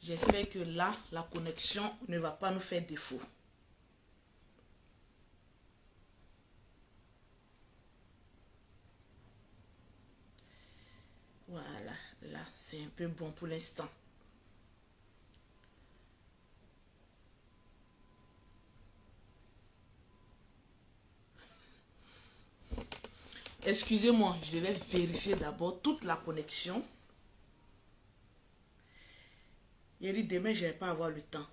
J'espère que là, la connexion ne va pas nous faire défaut. Voilà, là, c'est un peu bon pour l'instant. Excusez-moi, je devais vérifier d'abord toute la connexion. Il dit demain, je ne vais pas avoir le temps.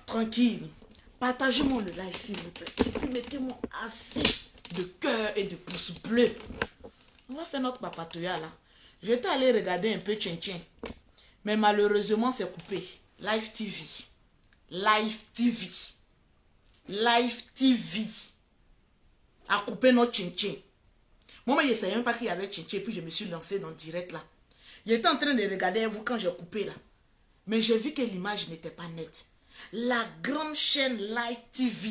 Tranquille. Partagez-moi le live, s'il vous plaît. Et puis mettez-moi assez de cœur et de pouces bleus. On va faire notre papatoya là. J'étais allé regarder un peu Tchin-Tchin. Mais malheureusement, c'est coupé. Live TV. Live TV. Live TV. A coupé notre Tchin-Tchin. Moi, je ne savais même pas qu'il y avait Tchin-Tchin. Puis je me suis lancé dans le direct là. J'étais en train de regarder vous quand j'ai coupé là. Mais j'ai vu que l'image n'était pas nette. La grande chaîne Live TV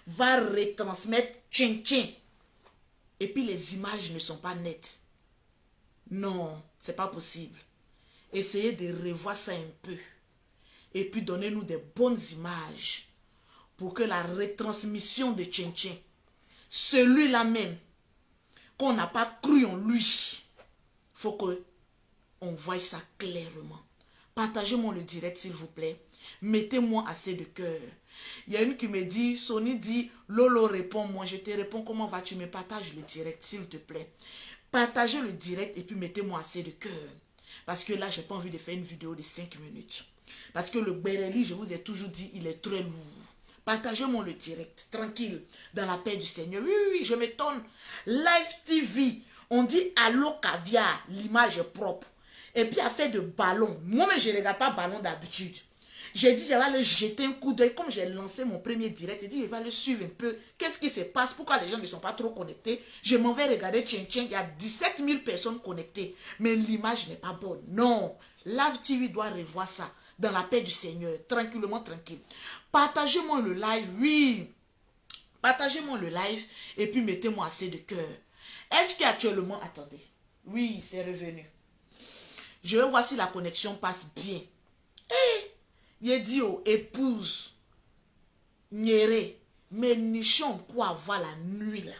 va retransmettre Tchin-Tchin. Et puis les images ne sont pas nettes. Non, c'est pas possible. Essayez de revoir ça un peu. Et puis donnez-nous des bonnes images. Pour que la retransmission de Tchin-Tchin, celui-là même, qu'on n'a pas cru en lui, faut que on voit ça clairement. Partagez-moi le direct s'il vous plaît. Mettez-moi assez de cœur. Il y a une qui me dit, Sony dit, Lolo répond, moi je te réponds, comment vas-tu? Me partage le direct s'il te plaît. Partagez le direct et puis mettez-moi assez de cœur. Parce que là, je n'ai pas envie de faire une vidéo de 5 minutes. Parce que le Bereli, je vous ai toujours dit, il est très lourd. Partagez-moi le direct, tranquille, dans la paix du Seigneur. Oui, oui, je m'étonne. Live TV, on dit allô caviar, l'image est propre. Et puis, à faire de ballon. Moi-même, je ne regarde pas ballon d'habitude. J'ai dit, je vais aller jeter un coup d'œil. Comme j'ai lancé mon premier direct, j'ai dit, je vais aller suivre un peu. Qu'est-ce qui se passe? Pourquoi les gens ne sont pas trop connectés? Je m'en vais regarder Tchin-Tchin. Il y a 17 000 personnes connectées. Mais l'image n'est pas bonne. Non. Live TV doit revoir ça. Dans la paix du Seigneur. Tranquillement, tranquille. Partagez-moi le live. Oui. Partagez-moi le live. Et puis, mettez-moi assez de cœur. Est-ce qu'actuellement... Attendez. Oui, c'est revenu. Je vais voir si la connexion passe bien. Il dit aux épouses, Nyere, mais nichons quoi avoir la nuit là.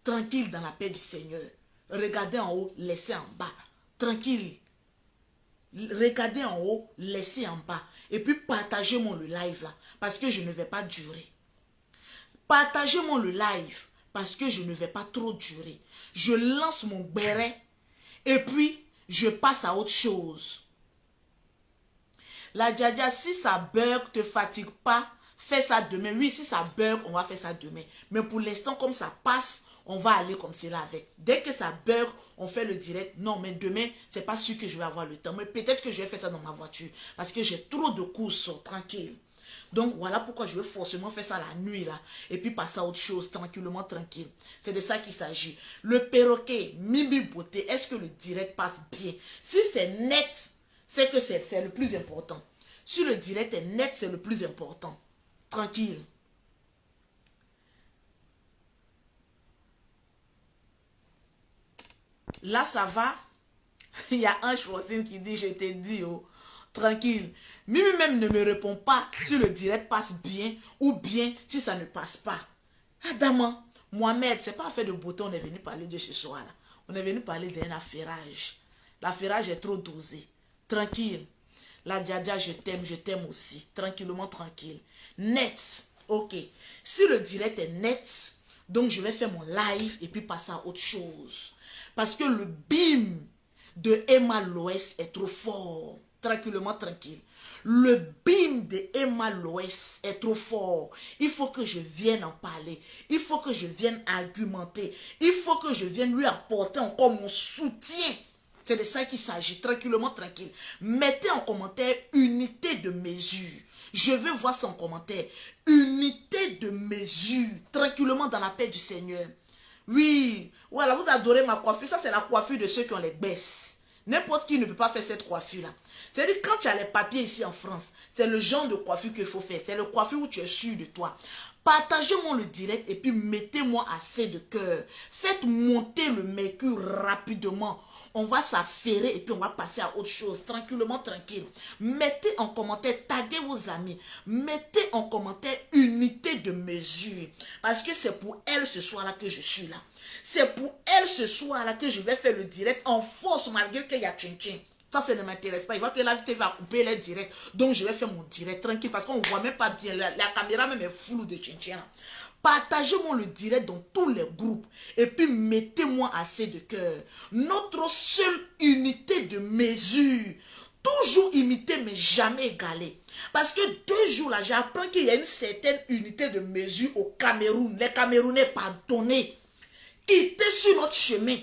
Tranquille dans la paix du Seigneur. Regardez en haut, laissez en bas. Tranquille. Regardez en haut, laissez en bas. Et puis partagez-moi le live là. Parce que je ne vais pas durer. Partagez-moi le live. Parce que je ne vais pas trop durer. Je lance mon béret. Et puis, je passe à autre chose. La Djadia, si ça bug, te fatigue pas, fais ça demain. Oui, si ça bug, on va faire ça demain. Mais pour l'instant, comme ça passe, on va aller comme cela avec. Dès que ça bug, on fait le direct. Non, mais demain, c'est pas sûr que je vais avoir le temps. Mais peut-être que je vais faire ça dans ma voiture. Parce que j'ai trop de courses, tranquille. Donc, voilà pourquoi je vais forcément faire ça la nuit, là. Et puis passer à autre chose, tranquillement, tranquille. C'est de ça qu'il s'agit. Le perroquet, Mimi Beauté, est-ce que le direct passe bien? Si c'est net, c'est que c'est le plus important. Si le direct est net, c'est le plus important. Tranquille. Là, ça va. Il y a un Chouassine qui dit, je t'ai dit, oh, tranquille. Mimi même ne me répond pas si le direct passe bien ou bien si ça ne passe pas. Adama, Mohamed, c'est pas affaire de beauté, on est venu parler de ce soir là. On est venu parler d'un affairage. L'affairage est trop dosé. Tranquille. La Djadia, je t'aime aussi. Tranquillement, tranquille. Net. Ok. Si le direct est net, donc je vais faire mon live et puis passer à autre chose. Parce que le bim de Emma Loès est trop fort. Tranquillement, tranquille. Le bim de Emma Loès est trop fort. Il faut que je vienne en parler. Il faut que je vienne argumenter. Il faut que je vienne lui apporter encore mon soutien. C'est de ça qu'il s'agit, tranquillement, tranquille. Mettez en commentaire unité de mesure. Je veux voir son commentaire. Unité de mesure, tranquillement dans la paix du Seigneur. Oui, voilà, vous adorez ma coiffure. Ça, c'est la coiffure de ceux qui ont les baisses. N'importe qui ne peut pas faire cette coiffure-là. C'est-à-dire, quand tu as les papiers ici en France, c'est le genre de coiffure qu'il faut faire. C'est le coiffure où tu es sûr de toi. Partagez-moi le direct et puis mettez-moi assez de cœur. Faites monter le mercure rapidement. On va s'affairer et puis on va passer à autre chose. Tranquillement, tranquille. Mettez en commentaire, taguez vos amis. Mettez en commentaire unité de mesure. Parce que c'est pour elle ce soir-là que je suis là. C'est pour elle ce soir-là que je vais faire le direct en force malgré qu'il y a tchin-tchin. Ça ne m'intéresse pas. Il va que la TV va couper les directs. Donc, je vais faire mon direct tranquille parce qu'on ne voit même pas bien. La caméra même est floue de tchin-tchin. Partagez-moi le direct dans tous les groupes. Et puis, mettez-moi assez de cœur. Notre seule unité de mesure. Toujours imité, mais jamais égalé. Parce que 2 jours là, j'apprends qu'il y a une certaine unité de mesure au Cameroun. Les Camerounais, pardonnez. Quittez sur notre chemin.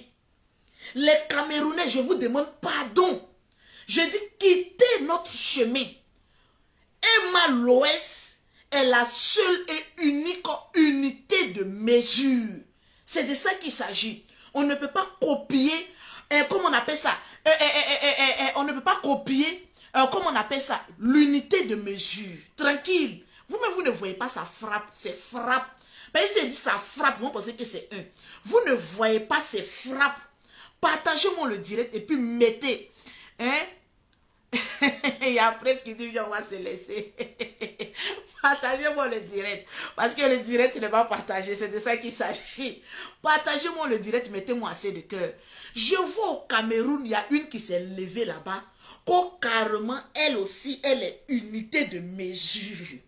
Les Camerounais, je vous demande pardon. Je dis quittez notre chemin. Emma Loès est la seule et unique unité de mesure. C'est de ça qu'il s'agit. On ne peut pas copier, comment on appelle ça, on ne peut pas copier, comment on appelle ça, l'unité de mesure. Tranquille. Vous-même, vous ne voyez pas, ça frappe, c'est frappe. Mais il s'est dit ça frappe, vous pensez que c'est un. Vous ne voyez pas, c'est frappe. Partagez-moi le direct et puis mettez. Hein? Il y a presque qui dit on va se laisser. Partagez-moi le direct. Parce que le direct n'est pas partagé. C'est de ça qu'il s'agit. Partagez-moi le direct. Mettez-moi assez de cœur. Je vois au Cameroun, il y a une qui s'est levée là-bas. Carrément, elle aussi, elle est unité de mesure.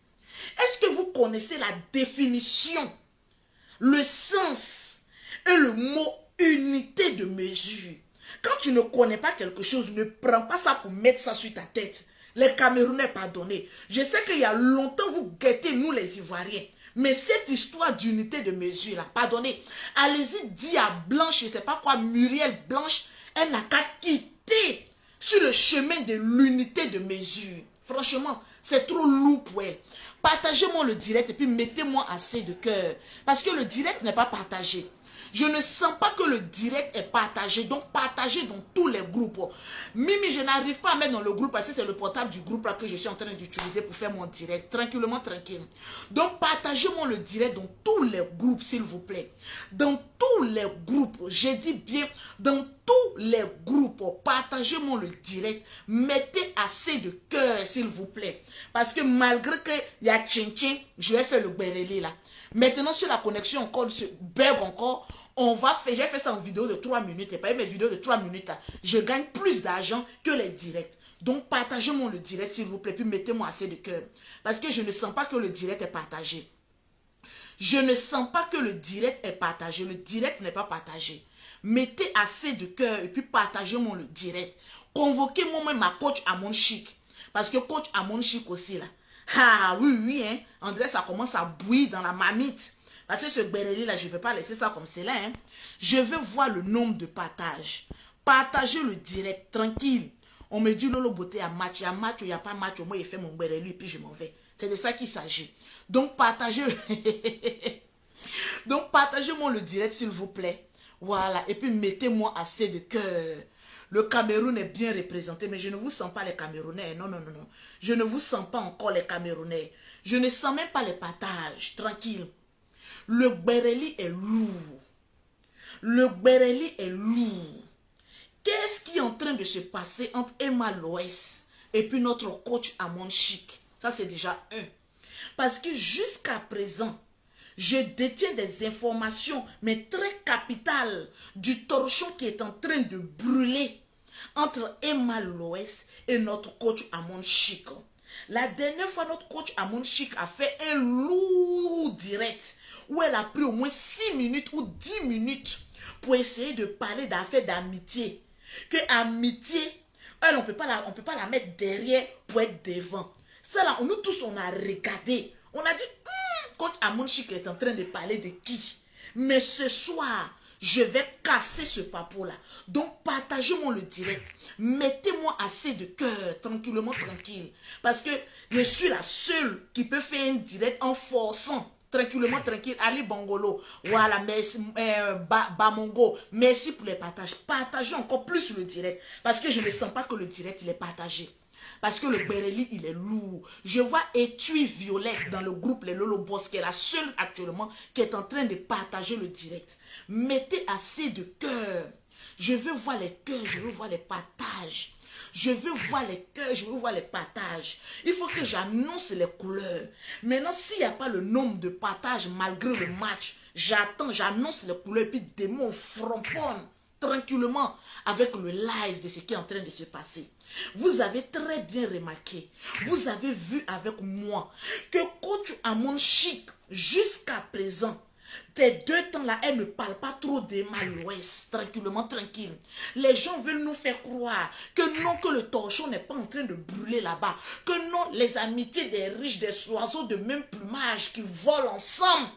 Est-ce que vous connaissez la définition, le sens et le mot unité de mesure? Quand tu ne connais pas quelque chose, ne prends pas ça pour mettre ça sur ta tête. Les Camerounais, pardonnez. Je sais qu'il y a longtemps, vous guettez, nous les Ivoiriens. Mais cette histoire d'unité de mesure, là, pardonnez. Allez-y, dis à Blanche, je ne sais pas quoi, Muriel Blanche, elle n'a qu'à quitter sur le chemin de l'unité de mesure. Franchement, c'est trop lourd pour elle. Partagez-moi le direct et puis mettez-moi assez de cœur. Parce que le direct n'est pas partagé. Je ne sens pas que le direct est partagé. Donc, partagez dans tous les groupes. Mimi, je n'arrive pas à mettre dans le groupe parce que c'est le portable du groupe là que je suis en train d'utiliser pour faire mon direct. Tranquillement, tranquille. Donc, partagez-moi le direct dans tous les groupes, s'il vous plaît. Dans tous les groupes. J'ai dit bien, dans tous les groupes. Partagez-moi le direct. Mettez assez de cœur, s'il vous plaît. Parce que malgré qu'il y a tchin-tchin, je vais faire le bereli là. Maintenant, sur la connexion encore, ce bug encore, on va faire, j'ai fait ça en vidéo de 3 minutes, et pas mes vidéos de 3 minutes, là, je gagne plus d'argent que les directs. Donc, partagez-moi le direct, s'il vous plaît, puis mettez-moi assez de cœur. Parce que je ne sens pas que le direct est partagé. Je ne sens pas que le direct est partagé. Le direct n'est pas partagé. Mettez assez de cœur, et puis partagez-moi le direct. Convoquez-moi même ma coach Amon Chic. Parce que coach Amon Chic aussi, là. Ah oui, oui, hein. André, ça commence à bouillir dans la marmite. Parce que ce béréli là, je ne peux pas laisser ça comme c'est là. Hein. Je veux voir le nombre de partages. Partagez le direct, tranquille. On me dit, Lolo Beauté, à match. Il y a match ou il n'y a pas match. Moi, il fait mon béréli et puis je m'en vais. C'est de ça qu'il s'agit. Donc, partagez. Donc, partagez-moi le direct, s'il vous plaît. Voilà. Et puis, mettez-moi assez de cœur. Le Cameroun est bien représenté, mais je ne vous sens pas les Camerounais. Non, non, non, non. Je ne vous sens pas encore les Camerounais. Je ne sens même pas les partages. Tranquille. Le béréli est lourd. Le béréli est lourd. Qu'est-ce qui est en train de se passer entre Emma Loès et puis notre coach Amon Chic? Ça, c'est déjà un. Parce que jusqu'à présent, je détiens des informations, mais très capitales, du torchon qui est en train de brûler entre Emma Loès et notre coach Amon Chic. La dernière fois, notre coach Amon Chic a fait un lourd direct où elle a pris au moins 6 minutes ou 10 minutes pour essayer de parler d'affaires d'amitié. Que amitié, elle, on ne peut pas la mettre derrière pour être devant. Ça là, nous tous, on a regardé. On a dit, coach Amon Chic est en train de parler de qui? Mais ce soir, je vais casser ce papo-là. Donc, partagez-moi le direct. Mettez-moi assez de cœur, tranquillement, tranquille. Parce que je suis la seule qui peut faire un direct en forçant. Tranquillement, tranquille. Ali Bongolo. Voilà, merci. Bamongo. Merci pour les partages. Partagez encore plus le direct. Parce que je ne sens pas que le direct, il est partagé. Parce que le Bereli, il est lourd. Je vois Étui Violette dans le groupe Les Lolo Boss, qui est la seule actuellement qui est en train de partager le direct. Mettez assez de cœur. Je veux voir les cœurs, je veux voir les partages. Je veux voir les cœurs, je veux voir les partages. Il faut que j'annonce les couleurs. Maintenant, s'il n'y a pas le nombre de partages malgré le match, j'attends, j'annonce les couleurs, puis des mots framponne tranquillement avec le live de ce qui est en train de se passer. Vous avez très bien remarqué, vous avez vu avec moi que coach Amon Chic, jusqu'à présent, des deux temps-là, elle ne parle pas trop d'Emma l'Ouest, tranquillement, tranquille. Les gens veulent nous faire croire que non, que le torchon n'est pas en train de brûler là-bas, que non, les amitiés des riches, des oiseaux de même plumage qui volent ensemble.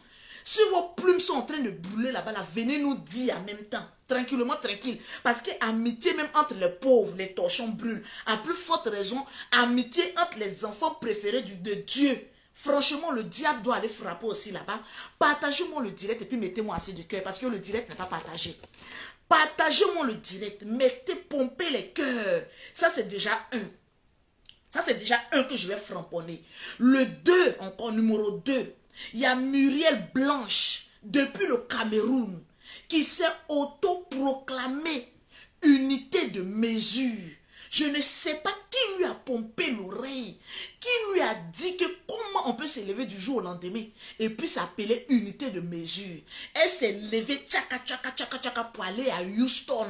Si vos plumes sont en train de brûler là-bas, là, venez nous dire en même temps, tranquillement, tranquille. Parce que amitié même entre les pauvres, les torchons brûlent. À plus forte raison, amitié entre les enfants préférés de Dieu. Franchement, le diable doit aller frapper aussi là-bas. Partagez-moi le direct et puis mettez-moi assez de cœur parce que le direct n'est pas partagé. Partagez-moi le direct, mettez, pompez les cœurs. Ça, c'est déjà un. Ça, c'est déjà un que je vais framponner. Le 2, encore numéro 2. Il y a Muriel Blanche, depuis le Cameroun, qui s'est autoproclamée unité de mesure. Je ne sais pas qui lui a pompé l'oreille, qui lui a dit que comment on peut s'élever du jour au lendemain et puis s'appeler unité de mesure. Elle s'est levée tchaka tchaka tchaka tchaka pour aller à Houston.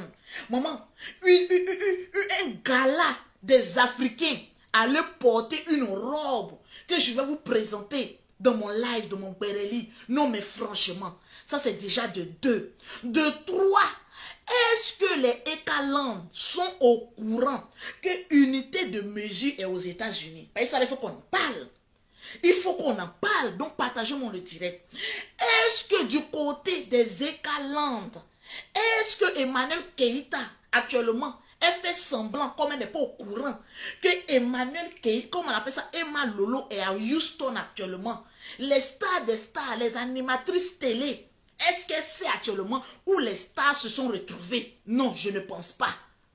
Maman, un gala des Africains allait porter une robe que je vais vous présenter dans mon live, de mon Bereli. Non mais franchement, ça c'est déjà de 2. De 3, est-ce que les Ekaland sont au courant que unité de mesure est aux États-Unis? Ça, il faut qu'on en parle. Il faut qu'on en parle. Donc, partagez-moi le direct. Est-ce que du côté des Ekaland, est-ce que Emmanuel Keïta, actuellement, elle fait semblant, comme elle n'est pas au courant, que Emmanuel Keïta, comme on appelle ça, Emma Lolo est à Houston actuellement. Les stars des stars, les animatrices télé, est-ce qu'elle sait actuellement où les stars se sont retrouvées? Non, je ne pense pas.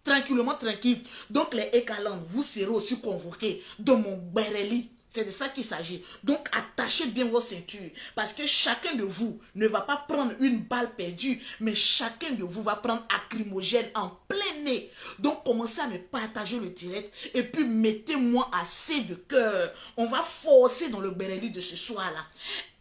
Tranquillement, tranquille. Donc les Ekaland, vous serez aussi convoqués dans mon Bereli. C'est de ça qu'il s'agit. Donc attachez bien vos ceintures. Parce que chacun de vous ne va pas prendre une balle perdue. Mais chacun de vous va prendre acrymogène en plein nez. Donc commencez à me partager le direct. Et puis mettez-moi assez de cœur. On va forcer dans le Bereli de ce soir-là.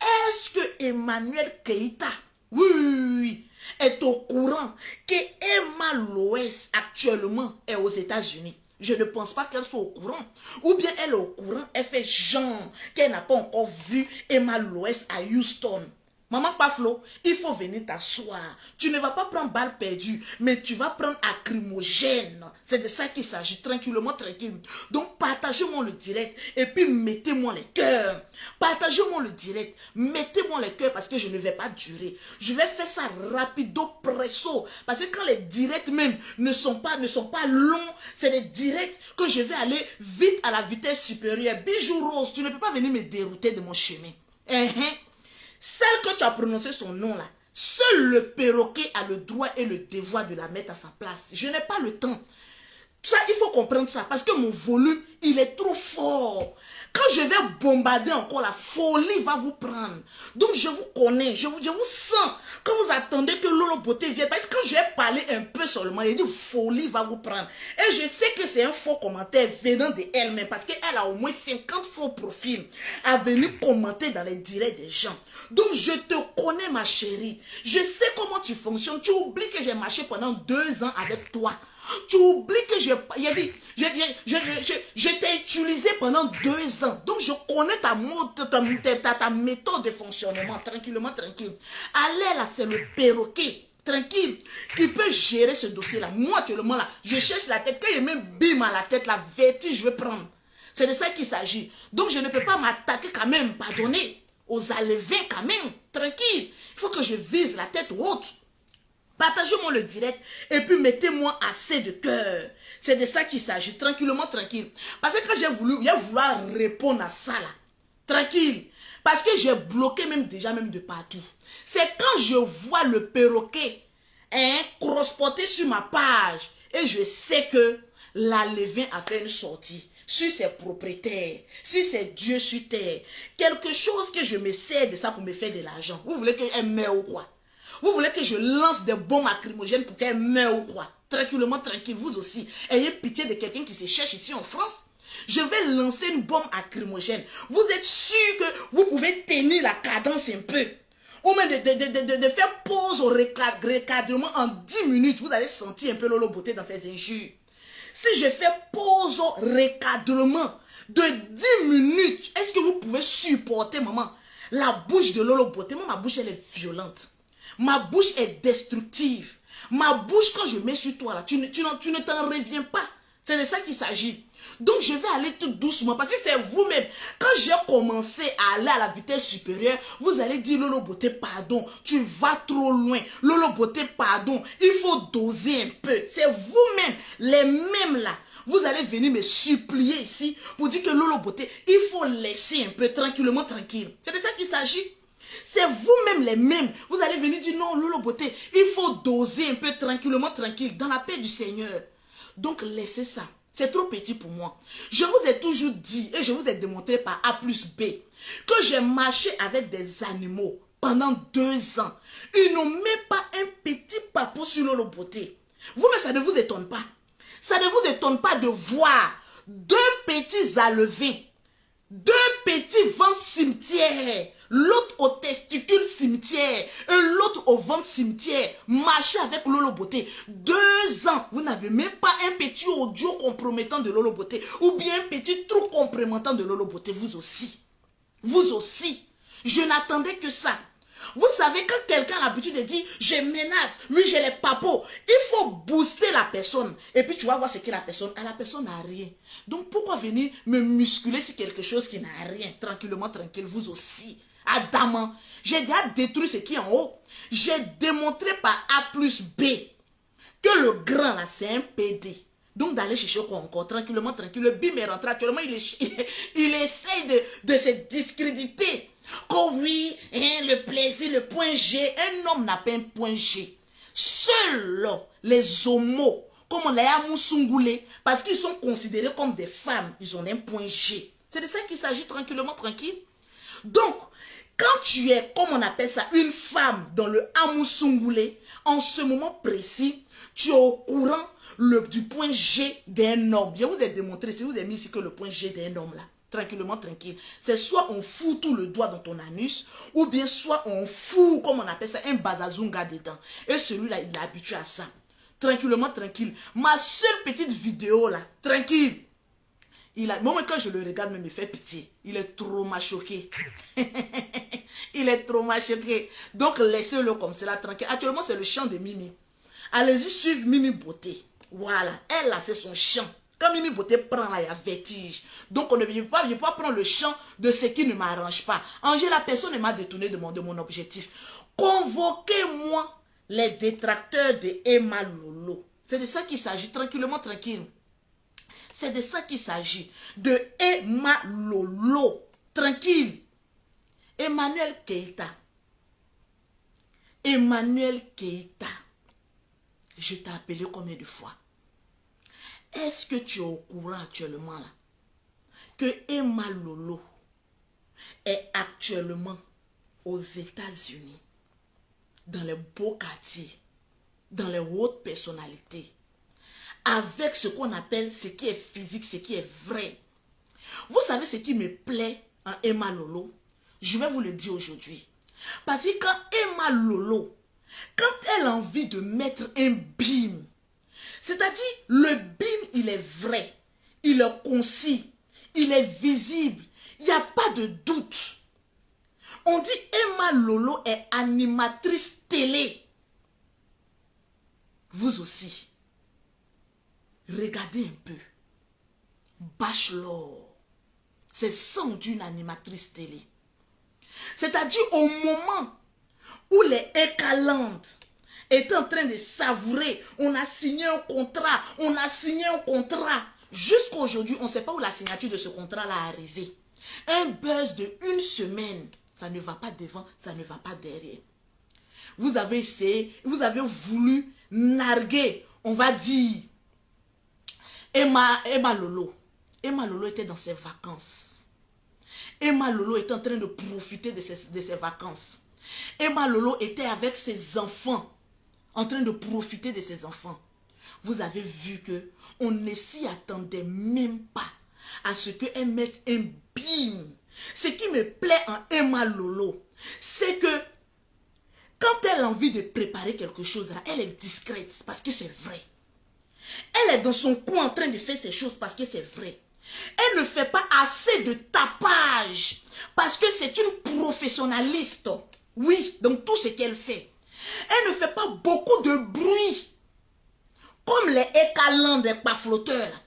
Est-ce que Emmanuel Keïta, oui, est au courant que Emma Loès actuellement est aux États-Unis? Je ne pense pas qu'elle soit au courant. Ou bien elle est au courant, elle fait genre qu'elle n'a pas encore vu Emma Loès à Houston. Maman Paflo, il faut venir t'asseoir. Tu ne vas pas prendre balle perdue, mais tu vas prendre acrymogène. C'est de ça qu'il s'agit, tranquillement, tranquille. Donc partagez-moi le direct et puis mettez-moi les cœurs. Partagez-moi le direct, mettez-moi les cœurs parce que je ne vais pas durer. Je vais faire ça rapido presso. Parce que quand les directs même ne sont pas longs, c'est des directs que je vais aller vite à la vitesse supérieure. Bijou Rose, tu ne peux pas venir me dérouter de mon chemin. Celle que tu as prononcé son nom là, seul le perroquet a le droit et le devoir de la mettre à sa place. Je n'ai pas le temps. Ça, il faut comprendre ça parce que mon volume, il est trop fort. Quand je vais bombarder encore, la folie va vous prendre. Donc je vous connais, je vous sens. Quand vous attendez que Lolo Beauté vienne, parce que quand je vais parler un peu seulement, il dit folie va vous prendre. Et je sais que c'est un faux commentaire venant de elle-même, parce qu'elle a au moins 50 faux profils à venir commenter dans les directs des gens. Donc je te connais ma chérie. Je sais comment tu fonctionnes. Tu oublies que j'ai marché pendant 2 ans avec toi. Tu oublies que je t'ai utilisé pendant 2 ans. Donc, je connais ta méthode de fonctionnement. Tranquillement, tranquille. Allez là, c'est le perroquet. Tranquille. Qui peut gérer ce dossier-là. Moi, actuellement, là, je cherche la tête. Quand il me bim à la tête, la vertige, je vais prendre. C'est de ça qu'il s'agit. Donc, je ne peux pas m'attaquer quand même, pardonner, aux alevins quand même. Tranquille. Il faut que je vise la tête haute. Partagez-moi le direct et puis mettez-moi assez de cœur. C'est de ça qu'il s'agit, tranquillement, tranquille. Parce que quand j'ai voulu répondre à ça là, tranquille. Parce que j'ai bloqué déjà de partout. C'est quand je vois le perroquet crossporter sur ma page Et je sais que la Lévin a fait une sortie sur ses propriétaires, sur ses dieux sur terre. Quelque chose que je me sers de ça pour me faire de l'argent. Vous voulez qu'elle meure ou quoi? Vous voulez que je lance des bombes lacrymogènes pour qu'elle meure ou quoi? Tranquillement, tranquille, vous aussi. Ayez pitié de quelqu'un qui se cherche ici en France. Je vais lancer une bombe lacrymogène. Vous êtes sûr que vous pouvez tenir la cadence un peu? Ou même de faire pause au recadrement en 10 minutes. Vous allez sentir un peu Lolo Beauté dans ses injures. Si je fais pause au recadrement de 10 minutes, est-ce que vous pouvez supporter, maman, la bouche de Lolo Beauté? Moi, ma bouche, elle est violente. Ma bouche est destructive. Ma bouche, quand je mets sur toi, là, tu ne t'en reviens pas. C'est de ça qu'il s'agit. Donc, je vais aller tout doucement parce que c'est vous-même. Quand j'ai commencé à aller à la vitesse supérieure, vous allez dire, Lolo Beauté, pardon, tu vas trop loin. Lolo Beauté, pardon, il faut doser un peu. C'est vous-même, les mêmes là. Vous allez venir me supplier ici pour dire que Lolo Beauté, il faut laisser un peu, tranquillement, tranquille. C'est de ça qu'il s'agit. C'est vous-même les mêmes. Vous allez venir dire, non, Lolo Beauté, il faut doser un peu, tranquillement, tranquille, dans la paix du Seigneur. Donc, laissez ça. C'est trop petit pour moi. Je vous ai toujours dit et je vous ai démontré par A plus B que j'ai marché avec des animaux pendant 2 ans. Ils n'ont même pas un petit papeau sur Lolo Beauté. Vous, mais ça ne vous étonne pas. Ça ne vous étonne pas de voir 2 petits alevins, 2 petits ventres cimetières, l'autre au testicule cimetière et l'autre au ventre cimetière, marcher avec Lolo Beauté. 2 ans, vous n'avez même pas un petit audio compromettant de Lolo Beauté ou bien un petit trou compromettant de Lolo Beauté. Vous aussi. Vous aussi. Je n'attendais que ça. Vous savez, quand quelqu'un a l'habitude de dire « je menace, oui j'ai les papos », il faut booster la personne. Et puis tu vas voir ce que la personne a. La personne n'a rien. Donc pourquoi venir me musculer sur quelque chose qui n'a rien? Tranquillement, tranquille, vous aussi. Adamant, j'ai déjà détruit ce qui est en haut. J'ai démontré par A plus B que le grand là, c'est un PD. Donc d'aller chercher quoi encore, tranquillement, tranquille. Le bim est rentré actuellement, il essaye de se discréditer. Oh oui, hein, le plaisir, le point G. Un homme n'a pas un point G. Seuls les homos, comme on l'a dit, parce qu'ils sont considérés comme des femmes, ils ont un point G. C'est de ça qu'il s'agit, tranquillement, tranquille. Donc, quand tu es, comme on appelle ça, une femme dans le Amoussoungoulé, en ce moment précis, tu es au courant du point G d'un homme. Je vous ai démontré, si vous avez mis ici que le point G d'un homme là, tranquillement, tranquille, c'est soit on fout tout le doigt dans ton anus, ou bien soit on fout, comme on appelle ça, un bazazunga dedans. Et celui-là, il est habitué à ça. Tranquillement, tranquille. Ma seule petite vidéo là, tranquille. Moi, quand je le regarde, il me fait pitié. Il est trop choqué. Il est trop choqué. Donc, laissez-le comme cela, tranquille. Actuellement, c'est le chant de Mimi. Allez-y suivre Mimi Beauté. Voilà. Elle, là, c'est son chant. Quand Mimi Beauté prend, là, il y a vertige. Donc, on ne peut pas prendre le chant de ce qui ne m'arrange pas. Angela, personne ne m'a détourné de mon objectif. Convoquez-moi les détracteurs de Emma Lolo. C'est de ça qu'il s'agit. Tranquillement, tranquille. C'est de ça qu'il s'agit. De Emma Lolo. Tranquille. Emmanuel Keïta. Emmanuel Keïta. Je t'ai appelé combien de fois? Est-ce que tu es au courant actuellement là que Emma Lolo est actuellement aux États-Unis, dans les beaux quartiers, dans les hautes personnalités, avec ce qu'on appelle ce qui est physique, ce qui est vrai. Vous savez ce qui me plaît en Emma Lolo? Je vais vous le dire aujourd'hui. Parce que quand Emma Lolo, quand elle a envie de mettre un bim, c'est-à-dire le bim, il est vrai, il est concis, il est visible, il n'y a pas de doute. On dit Emma Lolo est animatrice télé. Vous aussi. Regardez un peu. Bachelor. C'est sans d'une animatrice télé. C'est-à-dire au moment où les Ekaland étaient en train de savourer, on a signé un contrat, Jusqu'à aujourd'hui, on ne sait pas où la signature de ce contrat-là est arrivée. Un buzz de 1 semaine, ça ne va pas devant, ça ne va pas derrière. Vous avez essayé, vous avez voulu narguer, on va dire, Emma Lolo était dans ses vacances. Emma Lolo était en train de profiter de ses vacances. Emma Lolo était avec ses enfants, en train de profiter de ses enfants. Vous avez vu que on ne s'y attendait même pas à ce qu'elle mette un bim. Ce qui me plaît en Emma Lolo, c'est que quand elle a envie de préparer quelque chose, là, elle est discrète parce que c'est vrai. Elle est dans son coin en train de faire ces choses parce que c'est vrai. Elle ne fait pas assez de tapage parce que c'est une professionnaliste. Oui, dans tout ce qu'elle fait. Elle ne fait pas beaucoup de bruit. Comme les écalants des pafloteurs.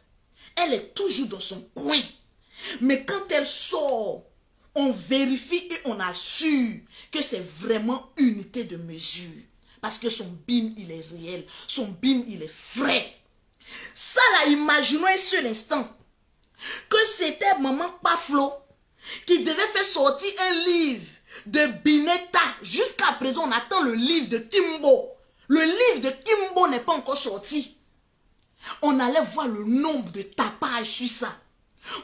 Elle est toujours dans son coin. Mais quand elle sort, on vérifie et on assure que c'est vraiment unité de mesure. Parce que son bim, il est réel. Son bim, il est frais. Ça là, imaginons un seul instant que c'était maman Paflo qui devait faire sortir un livre de Binetta. Jusqu'à présent, on attend le livre de Kimbo. Le livre de Kimbo n'est pas encore sorti. On allait voir le nombre de tapages sur ça.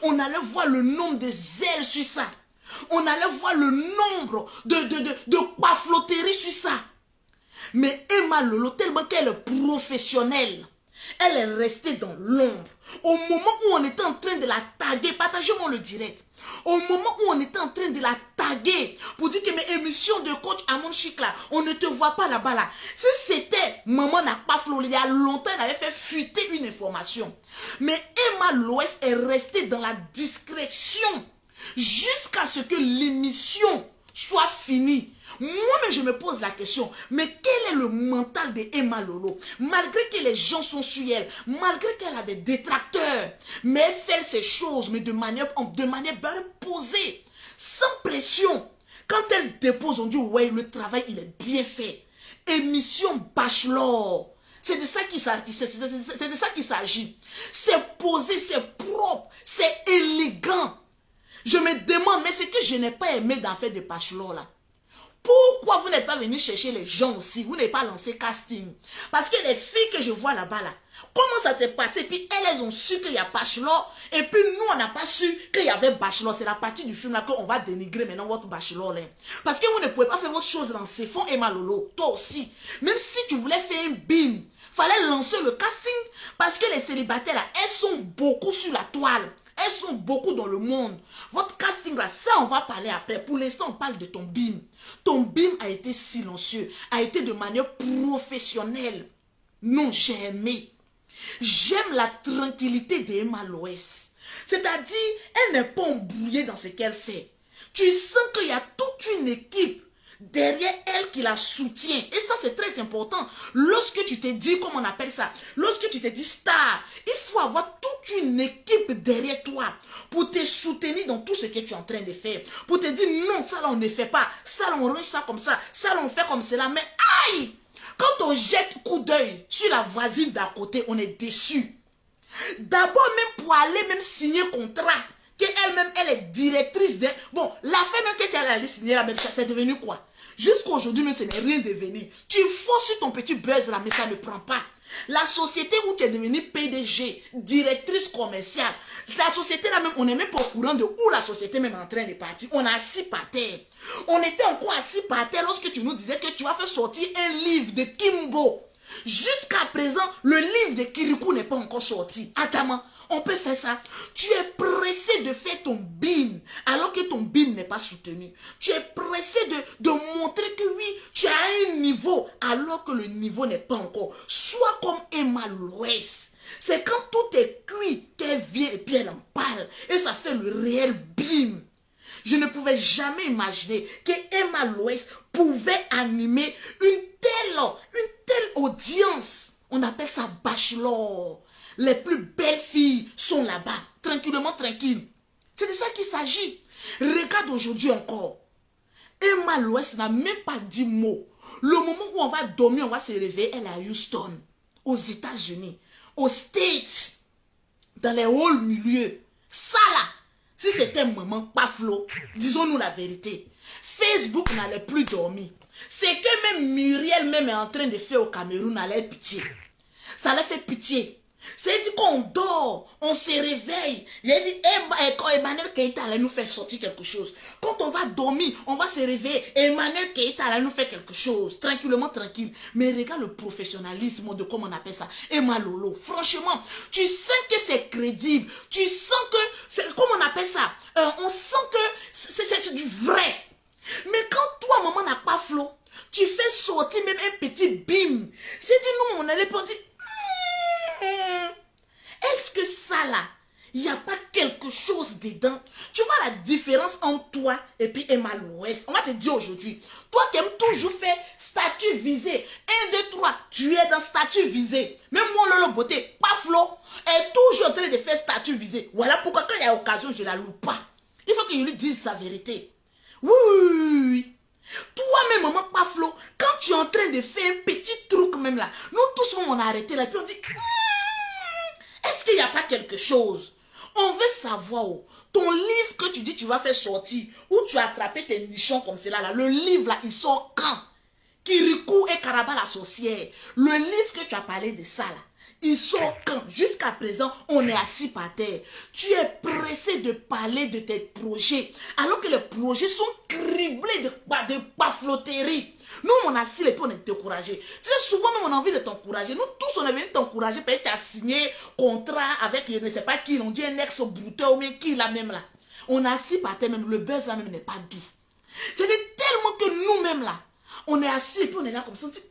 On allait voir le nombre de zèles sur ça. On allait voir le nombre de pafloteries sur ça. Mais Emma Lolo, tellement qu'elle est professionnelle, elle est restée dans l'ombre. Au moment où on était en train de la taguer, partagez-moi le direct. Au moment où on était en train de la taguer pour dire que mes émissions de coach à mon chic là, on ne te voit pas là-bas là. Si c'était maman n'a pas floré, il y a longtemps, elle avait fait fuiter une information. Mais Emma Loès est restée dans la discrétion jusqu'à ce que l'émission soit finie. Moi-même, je me pose la question, mais quel est le mental de Emma Lolo? Malgré que les gens sont sur elle, malgré qu'elle a des détracteurs, mais elle fait ces choses, mais de manière bien posée, sans pression. Quand elle dépose, on dit, ouais, le travail, il est bien fait. Émission Bachelor. C'est de ça qu'il s'agit. C'est posé, c'est propre, c'est élégant. Je me demande, mais ce que je n'ai pas aimé dans l'affaire de Bachelor là, pourquoi vous n'êtes pas venu chercher les gens aussi? Vous n'avez pas lancé casting. Parce que les filles que je vois là-bas, là, comment ça s'est passé? Puis elles ont su qu'il y a Bachelor. Et puis nous, on n'a pas su qu'il y avait Bachelor. C'est la partie du film là qu'on va dénigrer maintenant votre Bachelor. Là. Parce que vous ne pouvez pas faire votre chose dans ces fonds, Emma Lolo. Toi aussi. Même si tu voulais faire un bim, fallait lancer le casting. Parce que les célibataires là, elles sont beaucoup sur la toile. Elles sont beaucoup dans le monde. Votre casting là, ça on va parler après. Pour l'instant, on parle de ton BIM. Ton BIM a été silencieux, a été de manière professionnelle. Non, j'ai aimé. J'aime la tranquillité d'Emma Loès. C'est-à-dire, elle n'est pas embrouillée dans ce qu'elle fait. Tu sens qu'il y a toute une équipe derrière elle qui la soutient. Et ça, c'est très important. Lorsque tu te dis, comment on appelle ça, lorsque tu te dis star, il faut avoir toute une équipe derrière toi pour te soutenir dans tout ce que tu es en train de faire. Pour te dire, non, ça là, on ne fait pas. Ça là, on range ça comme ça. Ça là, on fait comme cela. Mais aïe! Quand on jette coup d'œil sur la voisine d'à côté, on est déçu. D'abord, même pour aller même signer contrat, qu'elle-même, elle est directrice de... Bon, la femme même que tu allais signer là, même ça, c'est devenu quoi? Jusqu'à aujourd'hui, mais ce n'est rien devenu. Tu forces sur ton petit buzz là, mais ça ne prend pas. La société où tu es devenu PDG, directrice commerciale, la société là même, on n'est même pas au courant de où la société même est en train de partir. On est assis par terre. On était encore assis par terre lorsque tu nous disais que tu as fait sortir un livre de Kimbo. Jusqu'à présent, le livre de Kirikou n'est pas encore sorti. Adama, on peut faire ça. Tu es pressé de faire ton BIM alors que ton BIM n'est pas soutenu. Tu es pressé de montrer que oui, tu as un niveau alors que le niveau n'est pas encore. Sois comme Emma Loès. C'est quand tout est cuit qu'elle vient et puis elle en parle. Et ça fait le réel BIM. Je ne pouvais jamais imaginer que Emma Loès pouvait animer une telle audience. On appelle ça Bachelor. Les plus belles filles sont là-bas, tranquillement tranquilles. C'est de ça qu'il s'agit. Regarde aujourd'hui encore. Emma Loès n'a même pas dit mot. Le moment où on va dormir, on va se réveiller, elle est à Houston, aux États-Unis, aux States, dans les hauts milieux. Ça là, si c'était maman Paflo, disons-nous la vérité, Facebook n'allait plus dormir. C'est que même Muriel même est en train de faire au Cameroun, elle a pitié. Ça l'a fait pitié. C'est dit qu'on dort, on se réveille. Il a dit, quand Emmanuel Keïta allait nous faire sortir quelque chose. Quand on va dormir, on va se réveiller. Emmanuel Keïta allait nous faire quelque chose. Tranquillement, tranquille. Mais regarde le professionnalisme de, comment on appelle ça, Emma Lolo. Franchement, tu sens que c'est crédible. Tu sens que, comment on appelle ça, on sent que c'est du vrai. Mais quand toi, maman, n'a pas flot, tu fais sortir même un petit bim. C'est dit, nous, on allait pour dire, est-ce que ça là, il n'y a pas quelque chose dedans? Tu vois la différence entre toi et puis Emma l'Ouest. On va te dire aujourd'hui, toi qui aimes toujours faire statut visé, 1, 2, 3, tu es dans statut visé. Même moi, Lolo Beauté, pas Flo, est toujours en train de faire statut visé. Voilà pourquoi quand il y a occasion, je ne la loue pas. Il faut qu'il lui dise sa vérité. Oui, oui, oui, oui. Toi-même, maman, pas Flo, quand tu es en train de faire un petit truc même là, nous tous, on a arrêté là, puis on dit... Est-ce qu'il n'y a pas quelque chose? On veut savoir où. Ton livre que tu dis tu vas faire sortir, où tu as attrapé tes nichons comme cela là, le livre là, il sort quand? Kirikou et Karaba la sorcière. Le livre que tu as parlé de ça là, il sort quand? Jusqu'à présent, on est assis par terre. Tu es pressé de parler de tes projets, alors que les projets sont criblés de pafloterie. Nous, on a assis et puis on est découragé. C'est souvent même on a envie de t'encourager. Nous tous, on est venu t'encourager. Peut-être tu as signé contrat avec, je ne sais pas qui, on dit un ex-brouteur ou bien qui là même là. On a assis par terre même, le buzz là même n'est pas doux. C'est-à-dire tellement que nous-mêmes là, on est assis et puis on est là comme ça, on dit,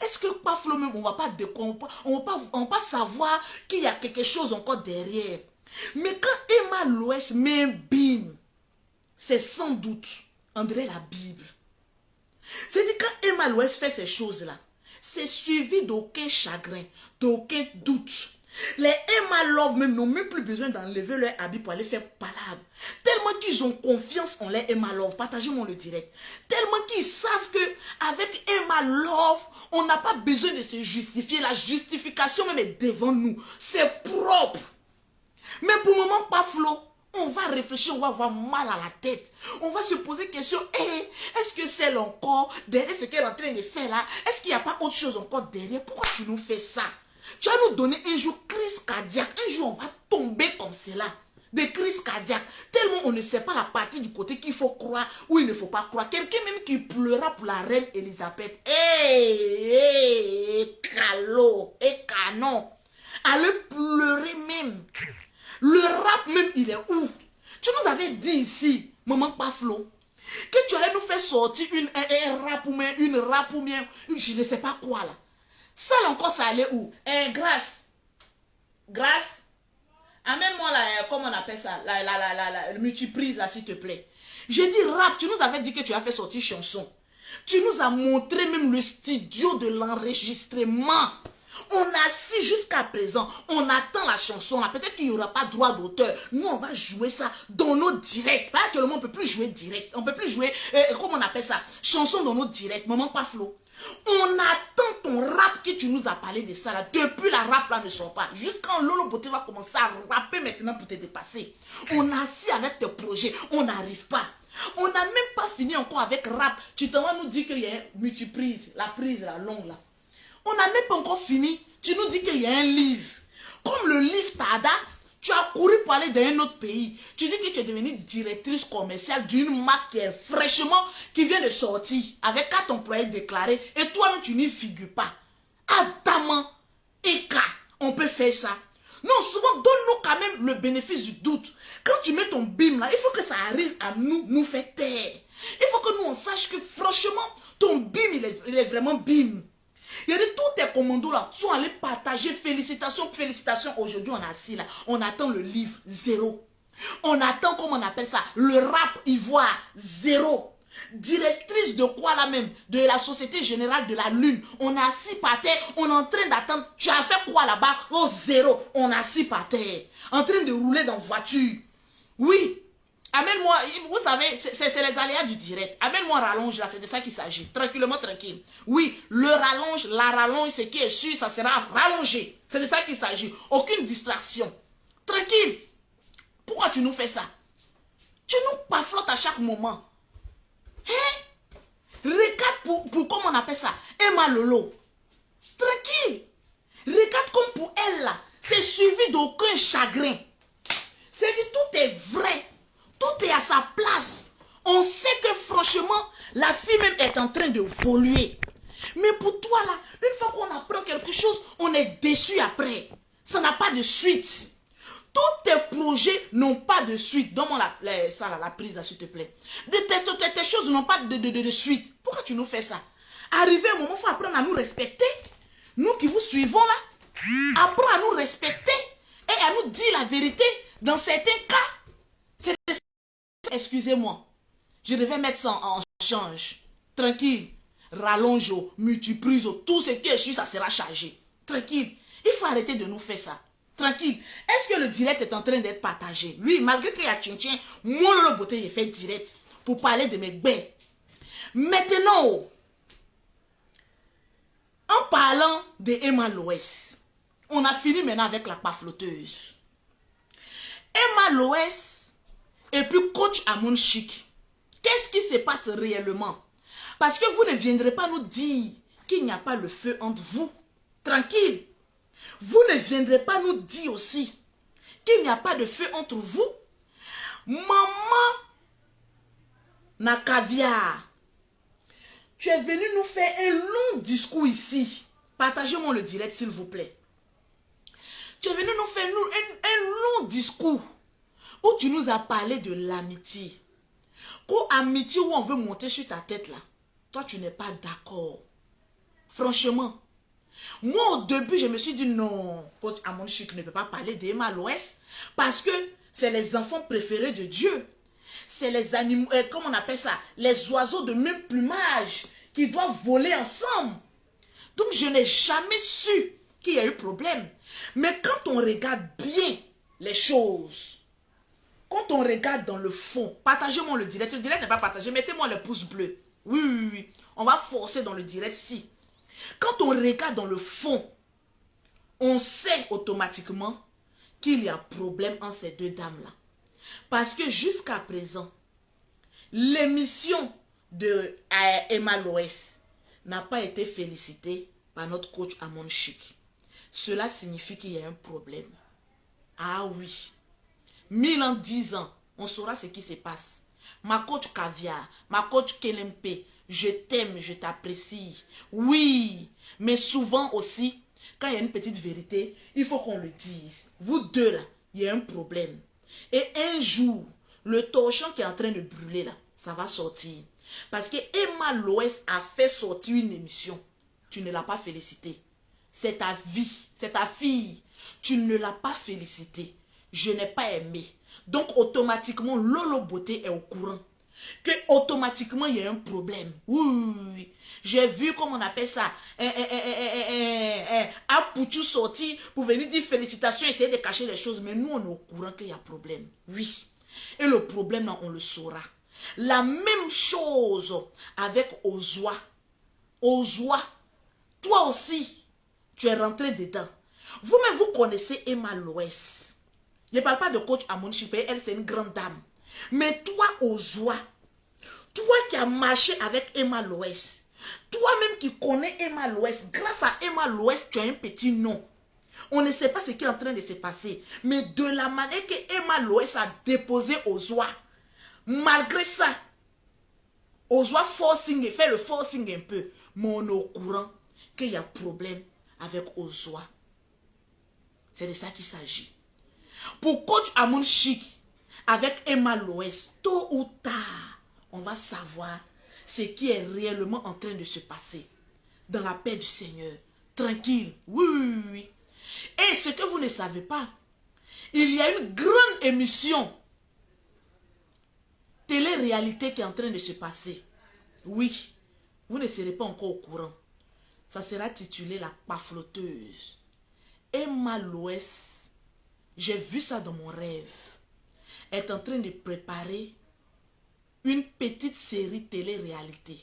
est-ce que pas Flo même, on va pas va pas savoir qu'il y a quelque chose encore derrière. Mais quand Emma l'Ouest met un bim, c'est sans doute André la Bible. C'est-à-dire quand Emma l'Ouest fait ces choses-là, c'est suivi d'aucun chagrin, d'aucun doute. Les Emma Love même n'ont même plus besoin d'enlever leur habit pour aller faire palabre. Tellement qu'ils ont confiance en les Emma Love. Partagez-moi le direct. Tellement qu'ils savent que avec Emma Love, on n'a pas besoin de se justifier. La justification même est devant nous. C'est propre. Mais pour le moment, pas Flo. On va réfléchir, on va avoir mal à la tête. On va se poser question, est-ce que c'est encore derrière ce qu'elle est en train de faire là? Est-ce qu'il n'y a pas autre chose encore derrière? Pourquoi tu nous fais ça? Tu vas nous donner un jour crise cardiaque. Un jour, on va tomber comme cela. Des crises cardiaques. Tellement on ne sait pas la partie du côté qu'il faut croire ou il ne faut pas croire. Quelqu'un même qui pleura pour la reine Elisabeth. Calo, canon. Allez pleurer même. Le rap même, il est où? Tu nous avais dit ici, maman Paflo, que tu allais nous faire sortir un rap ou bien, une rap ou bien, je ne sais pas quoi là. Ça là encore, ça allait où? Grâce. Grâce. Amène-moi là, comment on appelle ça? La multiprise là, s'il te plaît. J'ai dit rap, tu nous avais dit que tu as fait sortir chanson. Tu nous as montré même le studio de l'enregistrement. On a assis jusqu'à présent, on attend la chanson là. Peut-être qu'il n'y aura pas droit d'auteur. Nous, on va jouer ça dans nos directs. Pas actuellement, on ne peut plus jouer direct. On ne peut plus jouer, comment on appelle ça? Chanson dans nos directs. Maman, pas Flo. On attend ton rap que tu nous as parlé de ça là. Depuis la rap là ne sort pas. Jusqu'en Lolo Beauté va commencer à rapper maintenant pour te dépasser. On a assis avec tes projets. On n'arrive pas. On n'a même pas fini encore avec rap. Tu t'en vas nous dire qu'il y a une multiprise. La prise, la longue là. On n'a même pas encore fini. Tu nous dis qu'il y a un livre. Comme le livre Tada, tu as couru pour aller dans un autre pays. Tu dis que tu es devenue directrice commerciale d'une marque qui est fraîchement, qui vient de sortir, avec 4 employés déclarés, et toi-même tu n'y figures pas. Adamant, Eka, on peut faire ça. Non, souvent, donne-nous quand même le bénéfice du doute. Quand tu mets ton bim là, il faut que ça arrive à nous faire taire. Il faut que nous on sache que franchement, ton bim, il est vraiment bim. Il y a de tous tes commandos là sont allés partager. Félicitations, félicitations. Aujourd'hui, on est assis là. On attend le livre, 0. On attend, comment on appelle ça, le rap ivoire, 0. Directrice de quoi là même? De la Société Générale de la Lune. On est assis par terre. On est en train d'attendre. Tu as fait quoi là-bas? Oh, 0. On est assis par terre. En train de rouler dans voiture. Oui. Amène-moi, vous savez, c'est les aléas du direct. Amène-moi rallonge là, c'est de ça qu'il s'agit. Tranquillement, tranquille. Oui, le rallonge, la rallonge, ce qui est sûr, ça sera rallongé. C'est de ça qu'il s'agit. Aucune distraction. Tranquille. Pourquoi tu nous fais ça? Tu nous paflottes à chaque moment. Hein? Regarde pour comment on appelle ça? Emma Lolo. Tranquille. Regarde comme pour elle là, c'est suivi d'aucun chagrin. C'est dit tout est vrai, tout est à sa place. On sait que franchement, la fille même est en train de d'évoluer. Mais pour toi là, une fois qu'on apprend quelque chose, on est déçu après. Ça n'a pas de suite. Tous tes projets n'ont pas de suite. Donne-moi la prise là, s'il te plaît. Tes choses n'ont pas de suite. Pourquoi tu nous fais ça? Arrivé un moment, il faut apprendre à nous respecter. Nous qui vous suivons là, apprendre à nous respecter et à nous dire la vérité. Dans certains cas, excusez-moi, je devais mettre ça en change. Tranquille. Rallonge, multiprise, tout ce qui est sûr, ça sera chargé. Tranquille. Il faut arrêter de nous faire ça. Tranquille. Est-ce que le direct est en train d'être partagé? Oui, malgré qu'il y a Tchin, moi, le beauté, j'ai fait direct pour parler de mes baies. Maintenant, en parlant de Emma Loès, on a fini maintenant avec la pafloteuse. Emma Loès et puis coach Amon Chic. Qu'est-ce qui se passe réellement? Parce que vous ne viendrez pas nous dire qu'il n'y a pas le feu entre vous. Tranquille. Vous ne viendrez pas nous dire aussi qu'il n'y a pas de feu entre vous. Maman na caviar. Tu es venu nous faire un long discours ici. Partagez-moi le direct s'il vous plaît. Tu es venu nous faire un long discours où tu nous as parlé de l'amitié. Qu'au amitié où on veut monter sur ta tête là, toi tu n'es pas d'accord. Franchement, moi au début je me suis dit non, coach Amon Chic ne peut pas parler d'Emma Loès parce que c'est les enfants préférés de Dieu. C'est les animaux, comment on appelle ça, les oiseaux de même plumage qui doivent voler ensemble. Donc je n'ai jamais su qu'il y a eu problème. Mais quand on regarde bien les choses, quand on regarde dans le fond, partagez-moi le direct n'est pas partagé, mettez-moi le pouce bleu. Oui, oui, oui, on va forcer dans le direct si. Quand on regarde dans le fond, on sait automatiquement qu'il y a problème entre ces deux dames-là. Parce que jusqu'à présent, l'émission de Emma Loès n'a pas été félicitée par notre coach Amon Chic. Cela signifie qu'il y a un problème. Ah oui. 1000 ans, 10 ans, on saura ce qui se passe. Ma coach Caviar, ma coach Kelempe, je t'aime, je t'apprécie. Oui, mais souvent aussi, quand il y a une petite vérité, il faut qu'on le dise. Vous deux là, il y a un problème. Et un jour, le torchon qui est en train de brûler là, ça va sortir. Parce que Emma Loès a fait sortir une émission. Tu ne l'as pas félicité. C'est ta vie, c'est ta fille. Tu ne l'as pas félicité. Je n'ai pas aimé. Donc automatiquement, Lolo Beauté est au courant. Que automatiquement, il y a un problème. Oui. J'ai vu, comme on appelle ça, un pouchou sorti pour venir dire félicitations, essayer de cacher les choses. Mais nous, on est au courant qu'il y a problème. Oui. Et le problème, là, on le saura. La même chose avec Ozwa. Ozwa, toi aussi, tu es rentré dedans. Vous-même, vous connaissez Emma Loès. Je ne parle pas de coach Amon Chic, elle c'est une grande dame. Mais toi, Ozwa, toi qui as marché avec Emma Loès, toi-même qui connais Emma Loès, grâce à Emma Loès, tu as un petit nom. On ne sait pas ce qui est en train de se passer. Mais de la manière que Emma Loès a déposé Ozwa, malgré ça, Ozwa fait le forcing un peu. Mais on est au courant qu'il y a problème avec Ozwa. C'est de ça qu'il s'agit. Pour coach Amon Chic, avec Emma Loès, tôt ou tard, on va savoir ce qui est réellement en train de se passer. Dans la paix du Seigneur. Tranquille. Oui. Et ce que vous ne savez pas, il y a une grande émission télé-réalité qui est en train de se passer. Oui. Vous ne serez pas encore au courant. Ça sera titulé La Pafloteuse. Emma Loès, j'ai vu ça dans mon rêve, est en train de préparer une petite série télé-réalité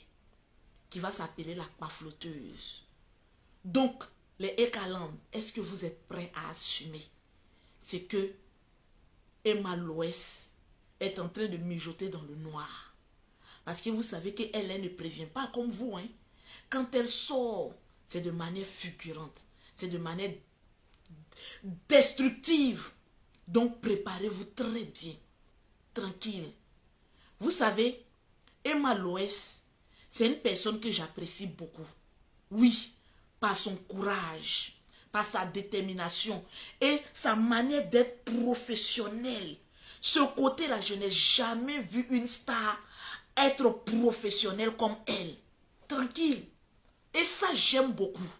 qui va s'appeler La Pafloteuse. Donc, les Ekaland, est-ce que vous êtes prêts à assumer? C'est que Emma Loès est en train de mijoter dans le noir. Parce que vous savez qu'elle ne prévient pas comme vous. Hein. Quand elle sort, c'est de manière fulgurante. c'est de manière destructive. Donc, préparez-vous très bien, tranquille. Vous savez, Emma Loès, c'est une personne que j'apprécie beaucoup. Oui, par son courage, par sa détermination et sa manière d'être professionnelle. Ce côté-là, je n'ai jamais vu une star être professionnelle comme elle. Tranquille. Et ça, j'aime beaucoup.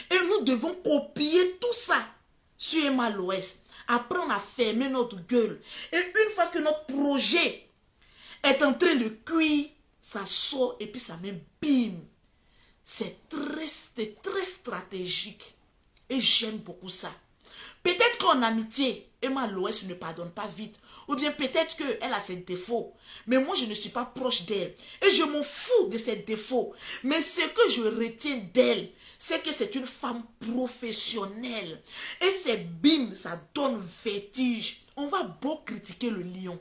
Et nous devons copier tout ça sur Emma Loès. Apprendre à fermer notre gueule. Et une fois que notre projet est en train de cuire, ça sort et puis ça met bim. C'est très stratégique. Et j'aime beaucoup ça. Peut-être qu'en amitié, Emma Loès ne pardonne pas vite. Ou bien peut-être qu'elle a ses défauts. Mais moi, je ne suis pas proche d'elle. Et je m'en fous de ses défauts. Mais ce que je retiens d'elle, c'est que c'est une femme professionnelle. Et c'est bim, ça donne vertige. On va beau critiquer le lion.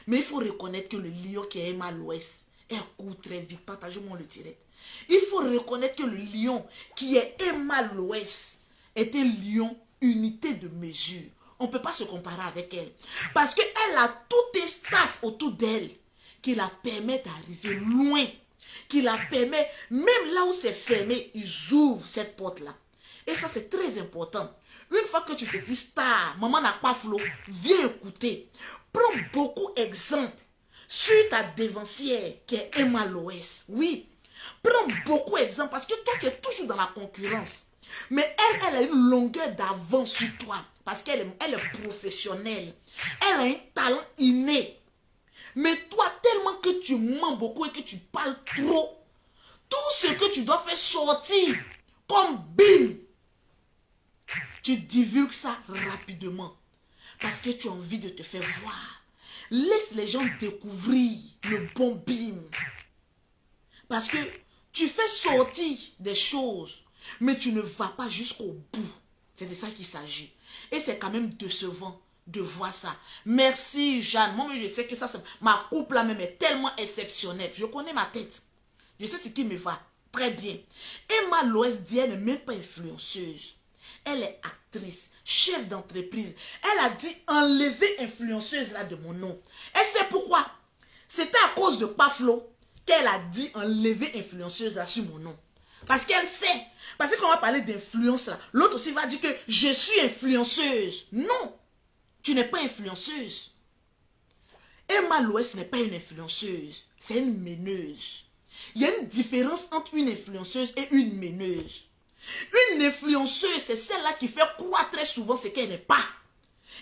Mais il faut reconnaître que le lion qui est Emma Loès, elle court très vite. Partagez-moi le direct. Il faut reconnaître que le lion qui est Emma Loès est un lion unité de mesure. On ne peut pas se comparer avec elle. Parce qu'elle a tout un staff autour d'elle qui la permet d'arriver loin. Qui la permet, même là où c'est fermé, ils ouvrent cette porte-là. Et ça, c'est très important. Une fois que tu te dis star, maman n'a pas flot, viens écouter. Prends beaucoup d'exemples sur ta dévancière qui est Emma Loès. Oui, prends beaucoup d'exemples parce que toi, tu es toujours dans la concurrence. Mais elle a une longueur d'avance sur toi parce qu'elle est professionnelle. Elle a un talent inné. Mais toi, tellement que tu mens beaucoup et que tu parles trop, tout ce que tu dois faire sortir comme bim, tu divulgues ça rapidement parce que tu as envie de te faire voir. Laisse les gens découvrir le bon bim. Parce que tu fais sortir des choses, mais tu ne vas pas jusqu'au bout. C'est de ça qu'il s'agit. Et c'est quand même décevant de voir ça. Merci Jeanne. Moi, je sais que ça, ma coupe là même est tellement exceptionnelle. Je connais ma tête. Je sais ce qui me va. Très bien. Emma Loès dit, elle n'est même pas influenceuse. Elle est actrice, chef d'entreprise. Elle a dit enlever influenceuse là de mon nom. Et c'est pourquoi? C'était à cause de Paflo qu'elle a dit enlever influenceuse là sur mon nom. Parce qu'elle sait. Parce qu'on va parler d'influence là. L'autre aussi va dire que je suis influenceuse. Non, tu n'es pas influenceuse. Emma Loès n'est pas une influenceuse. C'est une meneuse. Il y a une différence entre une influenceuse et une meneuse. Une influenceuse, c'est celle-là qui fait croire très souvent ce qu'elle n'est pas.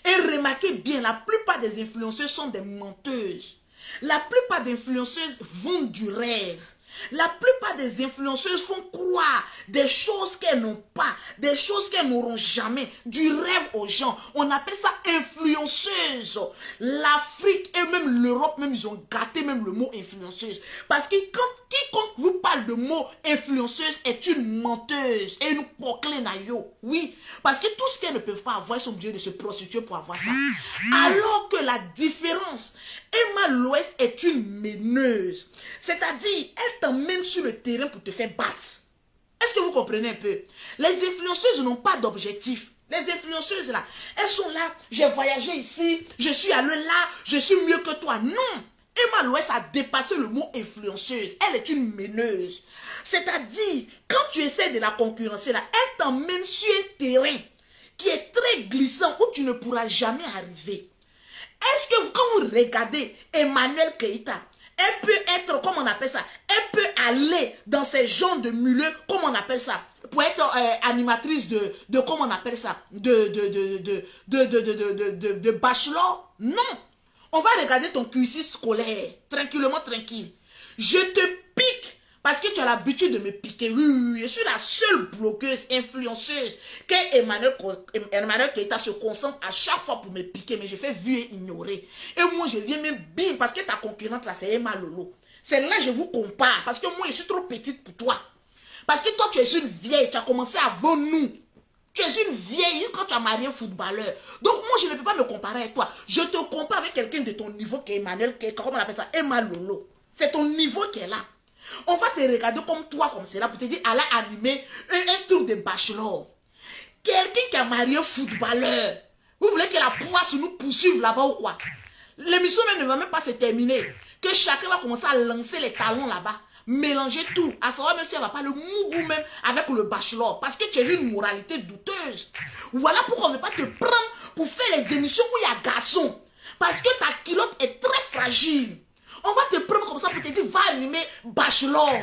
Et remarquez bien, la plupart des influenceuses sont des menteuses. La plupart des influenceuses vendent du rêve. La plupart des influenceuses font croire des choses qu'elles n'ont pas, des choses qu'elles n'auront jamais, du rêve aux gens. On appelle ça influenceuse. L'Afrique et même l'Europe, même ils ont gâté même le mot influenceuse. Parce que quand quiconque vous parle de mot influenceuse est une menteuse et une poclénayo. Oui, parce que tout ce qu'elles ne peuvent pas avoir, ils sont obligés de se prostituer pour avoir ça. Alors que la différence, Emma Loès est une meneuse. C'est-à-dire, elle t'emmène sur le terrain pour te faire battre. Est-ce que vous comprenez un peu? Les influenceuses n'ont pas d'objectif. Les influenceuses là, elles sont là, j'ai voyagé ici, je suis allé là, je suis mieux que toi. Non, Emma Loès a dépassé le mot influenceuse. Elle est une meneuse. C'est-à-dire, quand tu essaies de la concurrencer là, elle t'emmène sur un terrain qui est très glissant où tu ne pourras jamais arriver. Est-ce que quand vous regardez Emmanuel Keïta, elle peut être, comment on appelle ça, elle peut aller dans ces genres de milieux, comment on appelle ça, pour être animatrice de comment on appelle ça, de bachelor? Non. On va regarder ton cursus scolaire, tranquillement, tranquille. Je te pique parce que tu as l'habitude de me piquer. Oui, je suis la seule blogueuse, influenceuse que Emmanuel Keïta se concentre à chaque fois pour me piquer, mais je fais vu et ignorer. Et moi, je viens même bim parce que ta concurrente là, c'est Emma Lolo. C'est là que je vous compare parce que moi, je suis trop petite pour toi. Parce que toi, tu es une vieille, tu as commencé avant nous. Tu es une vieille quand tu as marié un footballeur. Donc moi, je ne peux pas me comparer avec toi. Je te compare avec quelqu'un de ton niveau qui est Emmanuel, comment on appelle ça, Emma Lolo. C'est ton niveau qui est là. On va te regarder comme toi, comme c'est là, pour te dire, elle a animé un tour de bachelor. Quelqu'un qui a marié footballeur. Vous voulez que la poisse nous poursuive là-bas ou quoi? L'émission même ne va même pas se terminer. Que chacun va commencer à lancer les talons là-bas. Mélanger tout. À savoir même si elle ne va pas le mougou même avec le bachelor. Parce que tu as une moralité douteuse. Voilà pourquoi on ne veut pas te prendre pour faire les émissions où il y a garçon. Parce que ta culotte est très fragile. On va te prendre comme ça pour te dire va animer bachelor.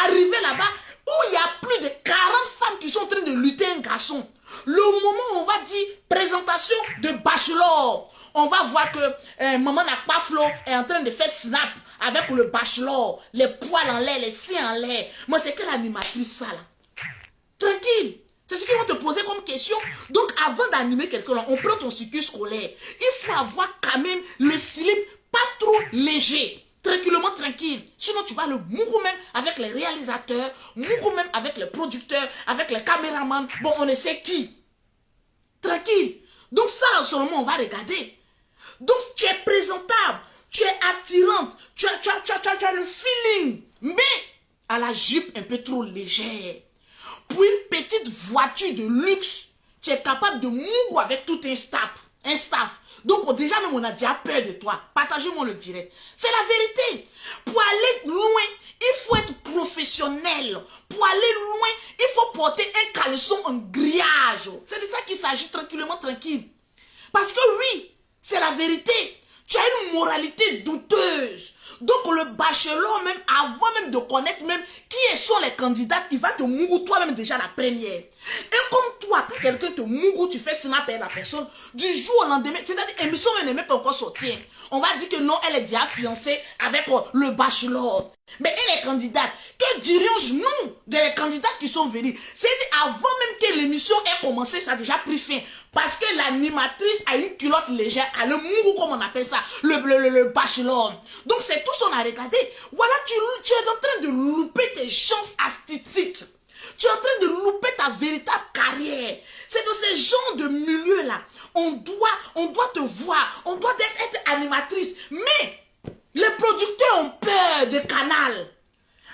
Arriver là-bas où il y a plus de 40 femmes qui sont en train de lutter un garçon. Le moment où on va dire présentation de bachelor. On va voir que maman n'a pas flot est en train de faire snap avec le bachelor, les poils en l'air, les seins en l'air. Moi, c'est que l'animatrice, ça là. Tranquille. C'est ce qu'ils vont te poser comme question. Donc, avant d'animer quelqu'un, on prend ton cycle scolaire. Il faut avoir quand même le slip pas trop léger. Tranquillement, tranquille. Sinon, tu vas le mourou même avec les réalisateurs, mourou même avec les producteurs, avec les caméramans. Bon, on ne sait qui. Tranquille. Donc, ça, seulement, on va regarder. Donc, tu es présentable, tu es attirante, tu as le feeling, mais à la jupe un peu trop légère. Pour une petite voiture de luxe, tu es capable de mourir avec tout un staff. Donc, déjà même, on a déjà peur de toi. Partagez-moi le direct. C'est la vérité. Pour aller loin, il faut être professionnel. Pour aller loin, il faut porter un caleçon en grillage. C'est de ça qu'il s'agit tranquillement, tranquille. Parce que oui, c'est la vérité. Tu as une moralité douteuse. Donc le bachelor même, avant même de connaître même qui sont les candidats, il va te mourir toi-même déjà la première. Et comme toi, quand quelqu'un te mourir, tu fais snap à la personne, du jour au lendemain, c'est-à-dire l'émission n'est même pas encore sortie. On va dire que non, elle est déjà fiancée avec le bachelor. Mais elle est candidate. Que dirions-nous des candidats qui sont venus? C'est-à-dire avant même que l'émission ait commencé, ça a déjà pris fin. Parce que l'animatrice a une culotte légère, a le mourou comme on appelle ça, le bachelor. Donc c'est tout ce qu'on a regardé. Voilà, tu es en train de louper tes chances artistiques. Tu es en train de louper ta véritable carrière. C'est dans ces genres de milieux-là. On doit te voir, on doit être animatrice. Mais les producteurs ont peur de canal.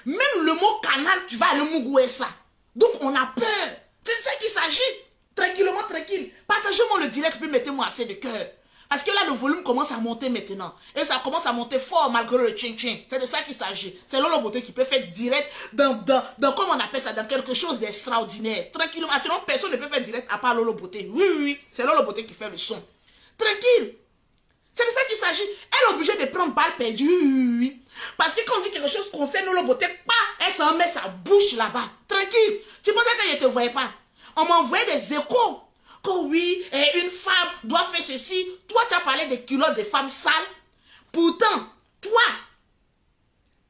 Même le mot canal, tu vas aller mougouer ça. Donc on a peur. C'est de ça qu'il s'agit. Tranquillement, tranquille. Partagez-moi le direct, puis mettez-moi assez de cœur. Parce que là, le volume commence à monter maintenant. Et ça commence à monter fort malgré le ching-ching. C'est de ça qu'il s'agit. C'est Lolo Beauté qui peut faire direct dans comment on appelle ça, dans quelque chose d'extraordinaire. Tranquillement. Actuellement, personne ne peut faire direct à part Lolo Beauté. Oui. C'est Lolo Beauté qui fait le son. Tranquille. C'est de ça qu'il s'agit. Elle est obligée de prendre balle perdue. Oui. Parce que quand on dit quelque chose concerne Lolo Beauté, elle s'en met sa bouche là-bas. Tranquille. Tu pensais que je ne te voyais pas? On m'envoyait des échos. Que oui, une femme doit faire ceci. Toi, tu as parlé des culottes des femmes sales. Pourtant, toi,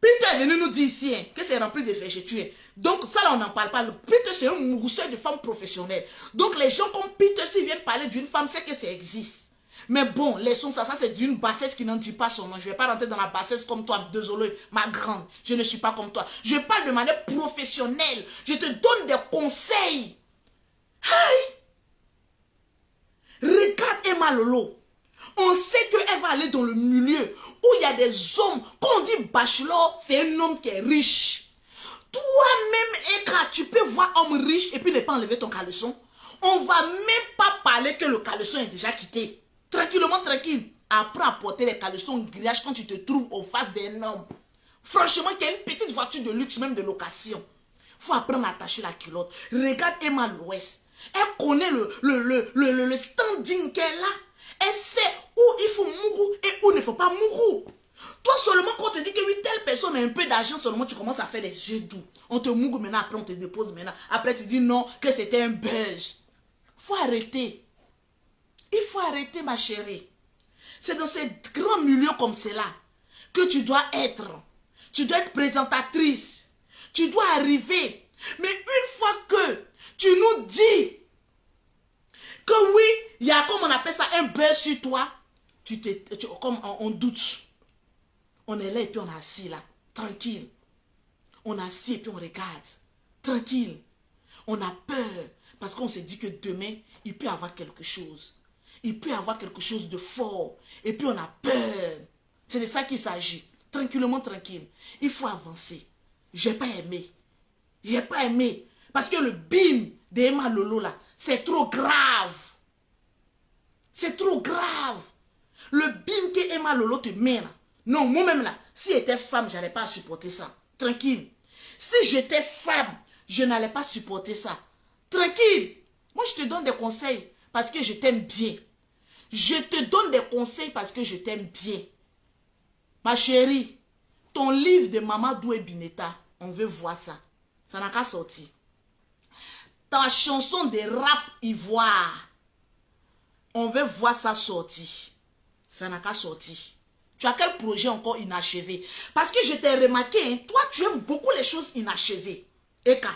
Peter est venu nous dire ici que c'est rempli de végétures. Donc, ça, là, on n'en parle pas. Peter, c'est un mousseur de femmes professionnelles. Donc, les gens comme Peter, s'ils viennent parler d'une femme, c'est que ça existe. Mais bon, laissons ça. Ça, c'est d'une bassesse qui n'en dit pas son nom. Je ne vais pas rentrer dans la bassesse comme toi. Désolé, ma grande. Je ne suis pas comme toi. Je parle de manière professionnelle. Je te donne des conseils. Aïe! Regarde Emma Lolo. On sait qu'elle va aller dans le milieu où il y a des hommes. Quand on dit bachelor, c'est un homme qui est riche. Toi-même, Eka, tu peux voir homme riche et puis ne pas enlever ton caleçon. On va même pas parler que le caleçon est déjà quitté. Tranquillement, tranquille. Apprends à porter les caleçons grillage quand tu te trouves en face d'un homme. Franchement, il y a une petite voiture de luxe, même de location. Il faut apprendre à attacher la culotte. Regarde Emma l'Ouest. Elle connaît le standing qu'elle a. Elle sait où il faut mourou et où il ne faut pas mourou. Toi seulement quand on te dit que oui, telle personne a un peu d'argent, seulement tu commences à faire des yeux doux. On te mourou maintenant, après on te dépose maintenant. Après tu dis non, que c'était un buzz. Il faut arrêter. Il faut arrêter ma chérie. C'est dans ces grands milieux comme cela que tu dois être. Tu dois être présentatrice. Tu dois arriver. Mais une fois que tu nous dis que oui, il y a comme on appelle ça un buzz sur toi, comme on doute. On est là et puis on est assis là, tranquille. On est assis et puis on regarde, tranquille. On a peur parce qu'on se dit que demain, il peut y avoir quelque chose. Il peut y avoir quelque chose de fort. Et puis on a peur. C'est de ça qu'il s'agit. Tranquillement, tranquille. Il faut avancer. J'ai pas aimé. J'ai pas aimé. Parce que le bim d'Emma Lolo là, C'est trop grave. C'est trop grave. Le bim que Emma Lolo te met là. Non, moi-même là, si j'étais femme, je n'allais pas supporter ça. Tranquille. Si j'étais femme, je n'allais pas supporter ça. Tranquille. Moi, je te donne des conseils parce que je t'aime bien. Je te donne des conseils parce que je t'aime bien. Ma chérie, ton livre de Mamadou et Bineta, on veut voir ça. Ça n'a qu'à sortir. Ta chanson de rap ivoire, on veut voir ça sortir. Ça n'a qu'à sortir. Tu as quel projet encore inachevé? Parce que je t'ai remarqué, hein, toi tu aimes beaucoup les choses inachevées. Eka,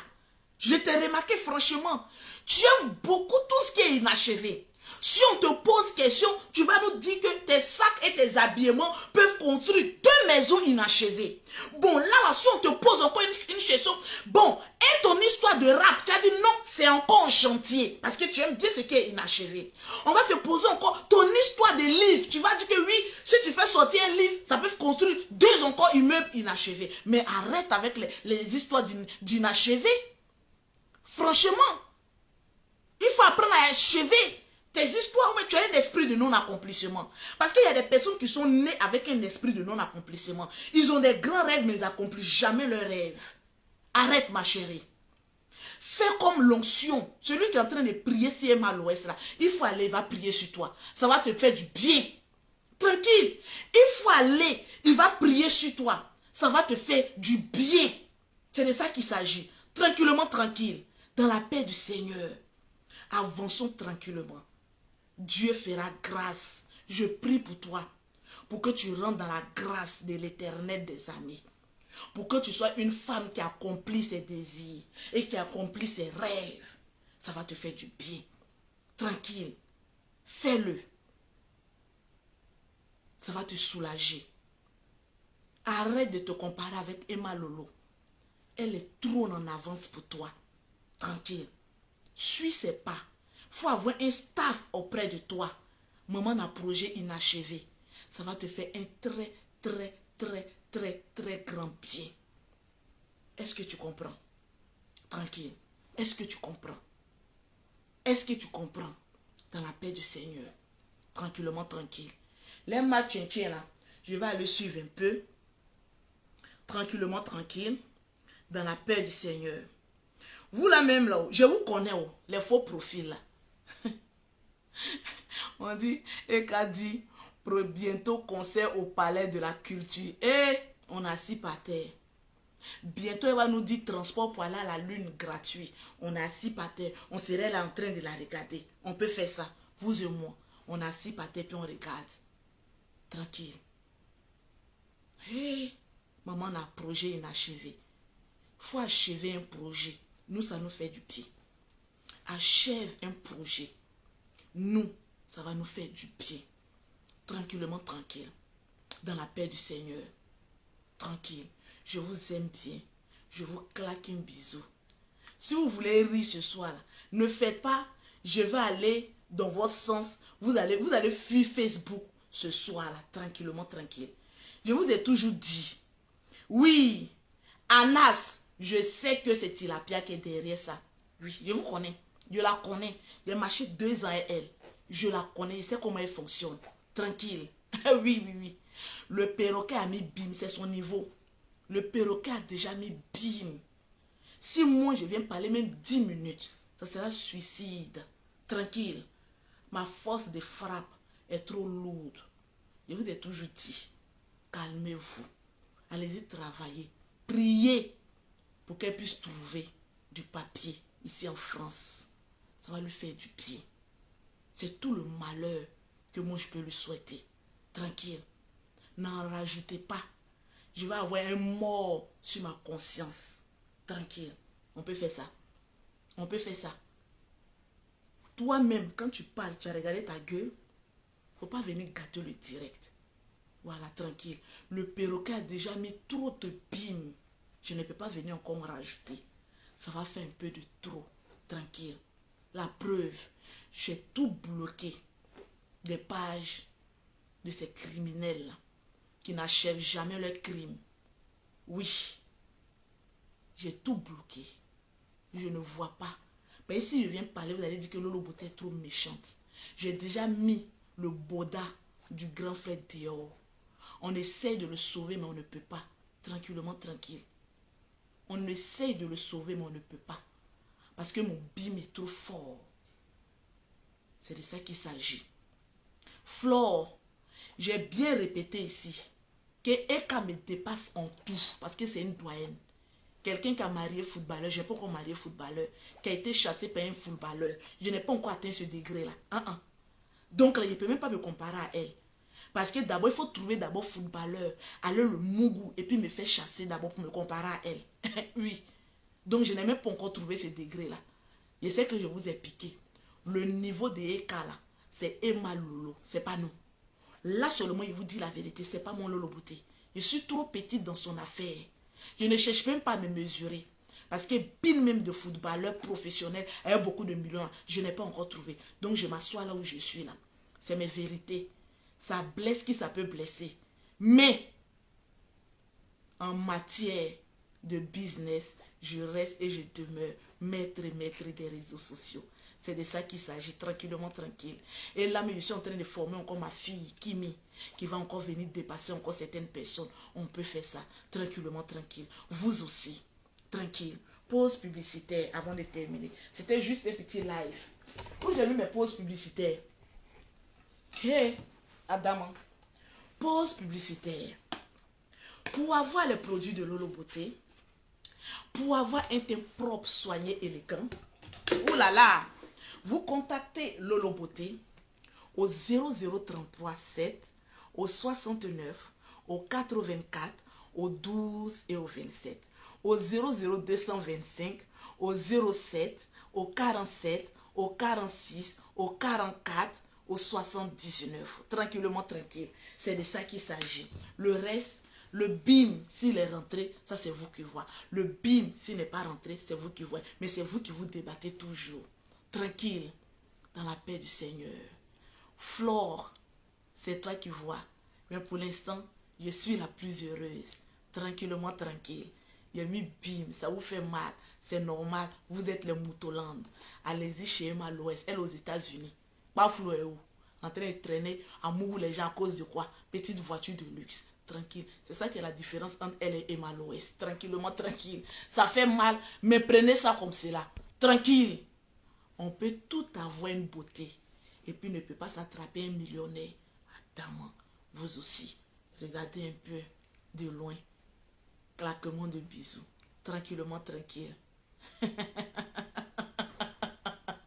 je t'ai remarqué franchement, tu aimes beaucoup tout ce qui est inachevé. Si on te pose question, tu vas nous dire que tes sacs et tes habillements peuvent construire 2 maisons inachevées. Bon, là, si on te pose encore une question, bon, et ton histoire de rap, tu as dit non, c'est encore un chantier, parce que tu aimes bien ce qui est inachevé. On va te poser encore ton histoire de livre. Tu vas dire que oui, si tu fais sortir un livre, ça peut construire 2 encore immeubles inachevés. Mais arrête avec les histoires d'inachevé. Franchement, il faut apprendre à achever tes histoires, mais tu as un esprit de non-accomplissement. Parce qu'il y a des personnes qui sont nées avec un esprit de non-accomplissement. Ils ont des grands rêves, mais ils n'accomplissent jamais leurs rêves. Arrête, ma chérie. Fais comme l'onction. Celui qui est en train de prier si est mal à l'ouest, là, il faut aller, il va prier sur toi. Ça va te faire du bien. Tranquille. Il faut aller, il va prier sur toi. Ça va te faire du bien. C'est de ça qu'il s'agit. Tranquillement, tranquille. Dans la paix du Seigneur. Avançons tranquillement. Dieu fera grâce. Je prie pour toi. Pour que tu rentres dans la grâce de l'Éternel des amis. Pour que tu sois une femme qui accomplit ses désirs. Et qui accomplit ses rêves. Ça va te faire du bien. Tranquille. Fais-le. Ça va te soulager. Arrête de te comparer avec Emma Lolo. Elle est trop en avance pour toi. Tranquille. Suis ses pas. Il faut avoir un staff auprès de toi. Maman a un projet inachevé. Ça va te faire un très grand bien. Est-ce que tu comprends? Tranquille. Est-ce que tu comprends? Est-ce que tu comprends? Dans la paix du Seigneur. Tranquillement, tranquille. Les matchs, là, je vais aller suivre un peu. Tranquillement, tranquille. Dans la paix du Seigneur. Vous là même là, je vous connais, les faux profils là. On dit, et qu'a dit, pour bientôt concert au palais de la culture. Et on est assis par terre. Bientôt, il va nous dire transport pour aller à la lune gratuit. On est assis par terre. On serait là en train de la regarder. On peut faire ça, vous et moi. On est assis par terre puis on regarde. Tranquille. Hey, maman a un projet inachevé. Il faut achever un projet. Nous, ça nous fait du pied. Achève un projet. Nous, ça va nous faire du pied. Tranquillement, tranquille. Dans la paix du Seigneur. Tranquille. Je vous aime bien. Je vous claque un bisou. Si vous voulez rire ce soir, là, ne faites pas, je vais aller dans votre sens. Vous allez fuir Facebook ce soir, là, tranquillement, tranquille. Je vous ai toujours dit, oui, Anas, je sais que c'est Tilapia qui est derrière ça. Oui, je vous connais. Je la connais. J'ai marché 2 ans avec elle. Je la connais. Je sais comment elle fonctionne. Tranquille. Oui. Le perroquet a mis bim. C'est son niveau. Le perroquet a déjà mis bim. Si moi je viens parler même 10 minutes, ça sera suicide. Tranquille. Ma force de frappe est trop lourde. Je vous ai toujours dit, calmez-vous. Allez-y travailler. Priez pour qu'elle puisse trouver du papier ici en France. Ça va lui faire du bien. C'est tout le malheur que moi je peux lui souhaiter. Tranquille. N'en rajoutez pas. Je vais avoir un mort sur ma conscience. Tranquille. On peut faire ça. On peut faire ça. Toi-même, quand tu parles, tu as regardé ta gueule. Faut pas venir gâter le direct. Voilà, tranquille. Le perroquet a déjà mis trop de bim. Je ne peux pas venir encore me rajouter. Ça va faire un peu de trop. Tranquille. La preuve, j'ai tout bloqué. Des pages de ces criminels qui n'achèvent jamais leur crime. Oui. J'ai tout bloqué. Je ne vois pas. Mais si je viens parler, vous allez dire que Lolo Beauté est trop méchante. J'ai déjà mis le boda du grand frère dehors. On essaye de le sauver, mais on ne peut pas. Tranquillement, tranquille. On essaye de le sauver, mais on ne peut pas. Parce que mon bim est trop fort. C'est de ça qu'il s'agit. Flore, j'ai bien répété ici que Eka me dépasse en tout. Parce que c'est une doyenne. Quelqu'un qui a marié footballeur, je n'ai pas encore marié footballeur, qui a été chassé par un footballeur. Je n'ai pas encore atteint ce degré-là. Donc là, je ne peux même pas me comparer à elle. Parce que d'abord, il faut trouver d'abord footballeur, aller le mougou, et puis me faire chasser d'abord pour me comparer à elle. Oui. Donc, je n'ai même pas encore trouvé ce degré-là. Je sais que je vous ai piqué. Le niveau de Eka, là, c'est Emma Lolo, c'est pas nous. Là seulement, il vous dit la vérité, c'est pas mon Lolo Beauté. Je suis trop petite dans son affaire. Je ne cherche même pas à me mesurer. Parce que pile même de footballeur professionnel avec beaucoup de millions, je n'ai pas encore trouvé. Donc je m'assois là où je suis là. C'est mes vérités. Ça blesse qui ça peut blesser. Mais en matière de business, je reste et je demeure maître des réseaux sociaux. C'est de ça qu'il s'agit, tranquillement, tranquille. Et là, je suis en train de former encore ma fille, Kimi, qui va encore venir dépasser encore certaines personnes. On peut faire ça, tranquillement, tranquille. Vous aussi, tranquille. Pause publicitaire avant de terminer. C'était juste un petit live. Où j'ai mis mes pauses publicitaires. Hey, Adam. Pause publicitaire. Pour avoir les produits de Lolo Beauté, pour avoir un teint propre, soigné, élégant, oh là là, vous contactez Lolo Beauté au 0033 7, au 69, au 84, au 12 et au 27, au 00225, au 07, au 47, au 46, au 44, au 79. Tranquillement, tranquille. C'est de ça qu'il s'agit. Le reste, le bim, s'il est rentré, ça c'est vous qui voyez. Le bim, s'il n'est pas rentré, c'est vous qui voyez. Mais c'est vous qui vous débattez toujours. Tranquille, dans la paix du Seigneur. Flore, c'est toi qui vois. Mais pour l'instant, je suis la plus heureuse. Tranquillement, tranquille. Il a mis bim, ça vous fait mal. C'est normal, vous êtes les Moutoland. Allez-y chez Emma l'Ouest, elle aux États-Unis. Pas flou et où? En train de traîner à Mougou les gens à cause de quoi? Petite voiture de luxe. Tranquille. C'est ça qui est la différence entre elle et Emma l'Ouest. Tranquillement, tranquille. Ça fait mal, mais prenez ça comme cela. Tranquille. On peut tout avoir une beauté. Et puis ne peut pas s'attraper un millionnaire. Attends, vous aussi. Regardez un peu de loin. Claquement de bisous. Tranquillement, tranquille.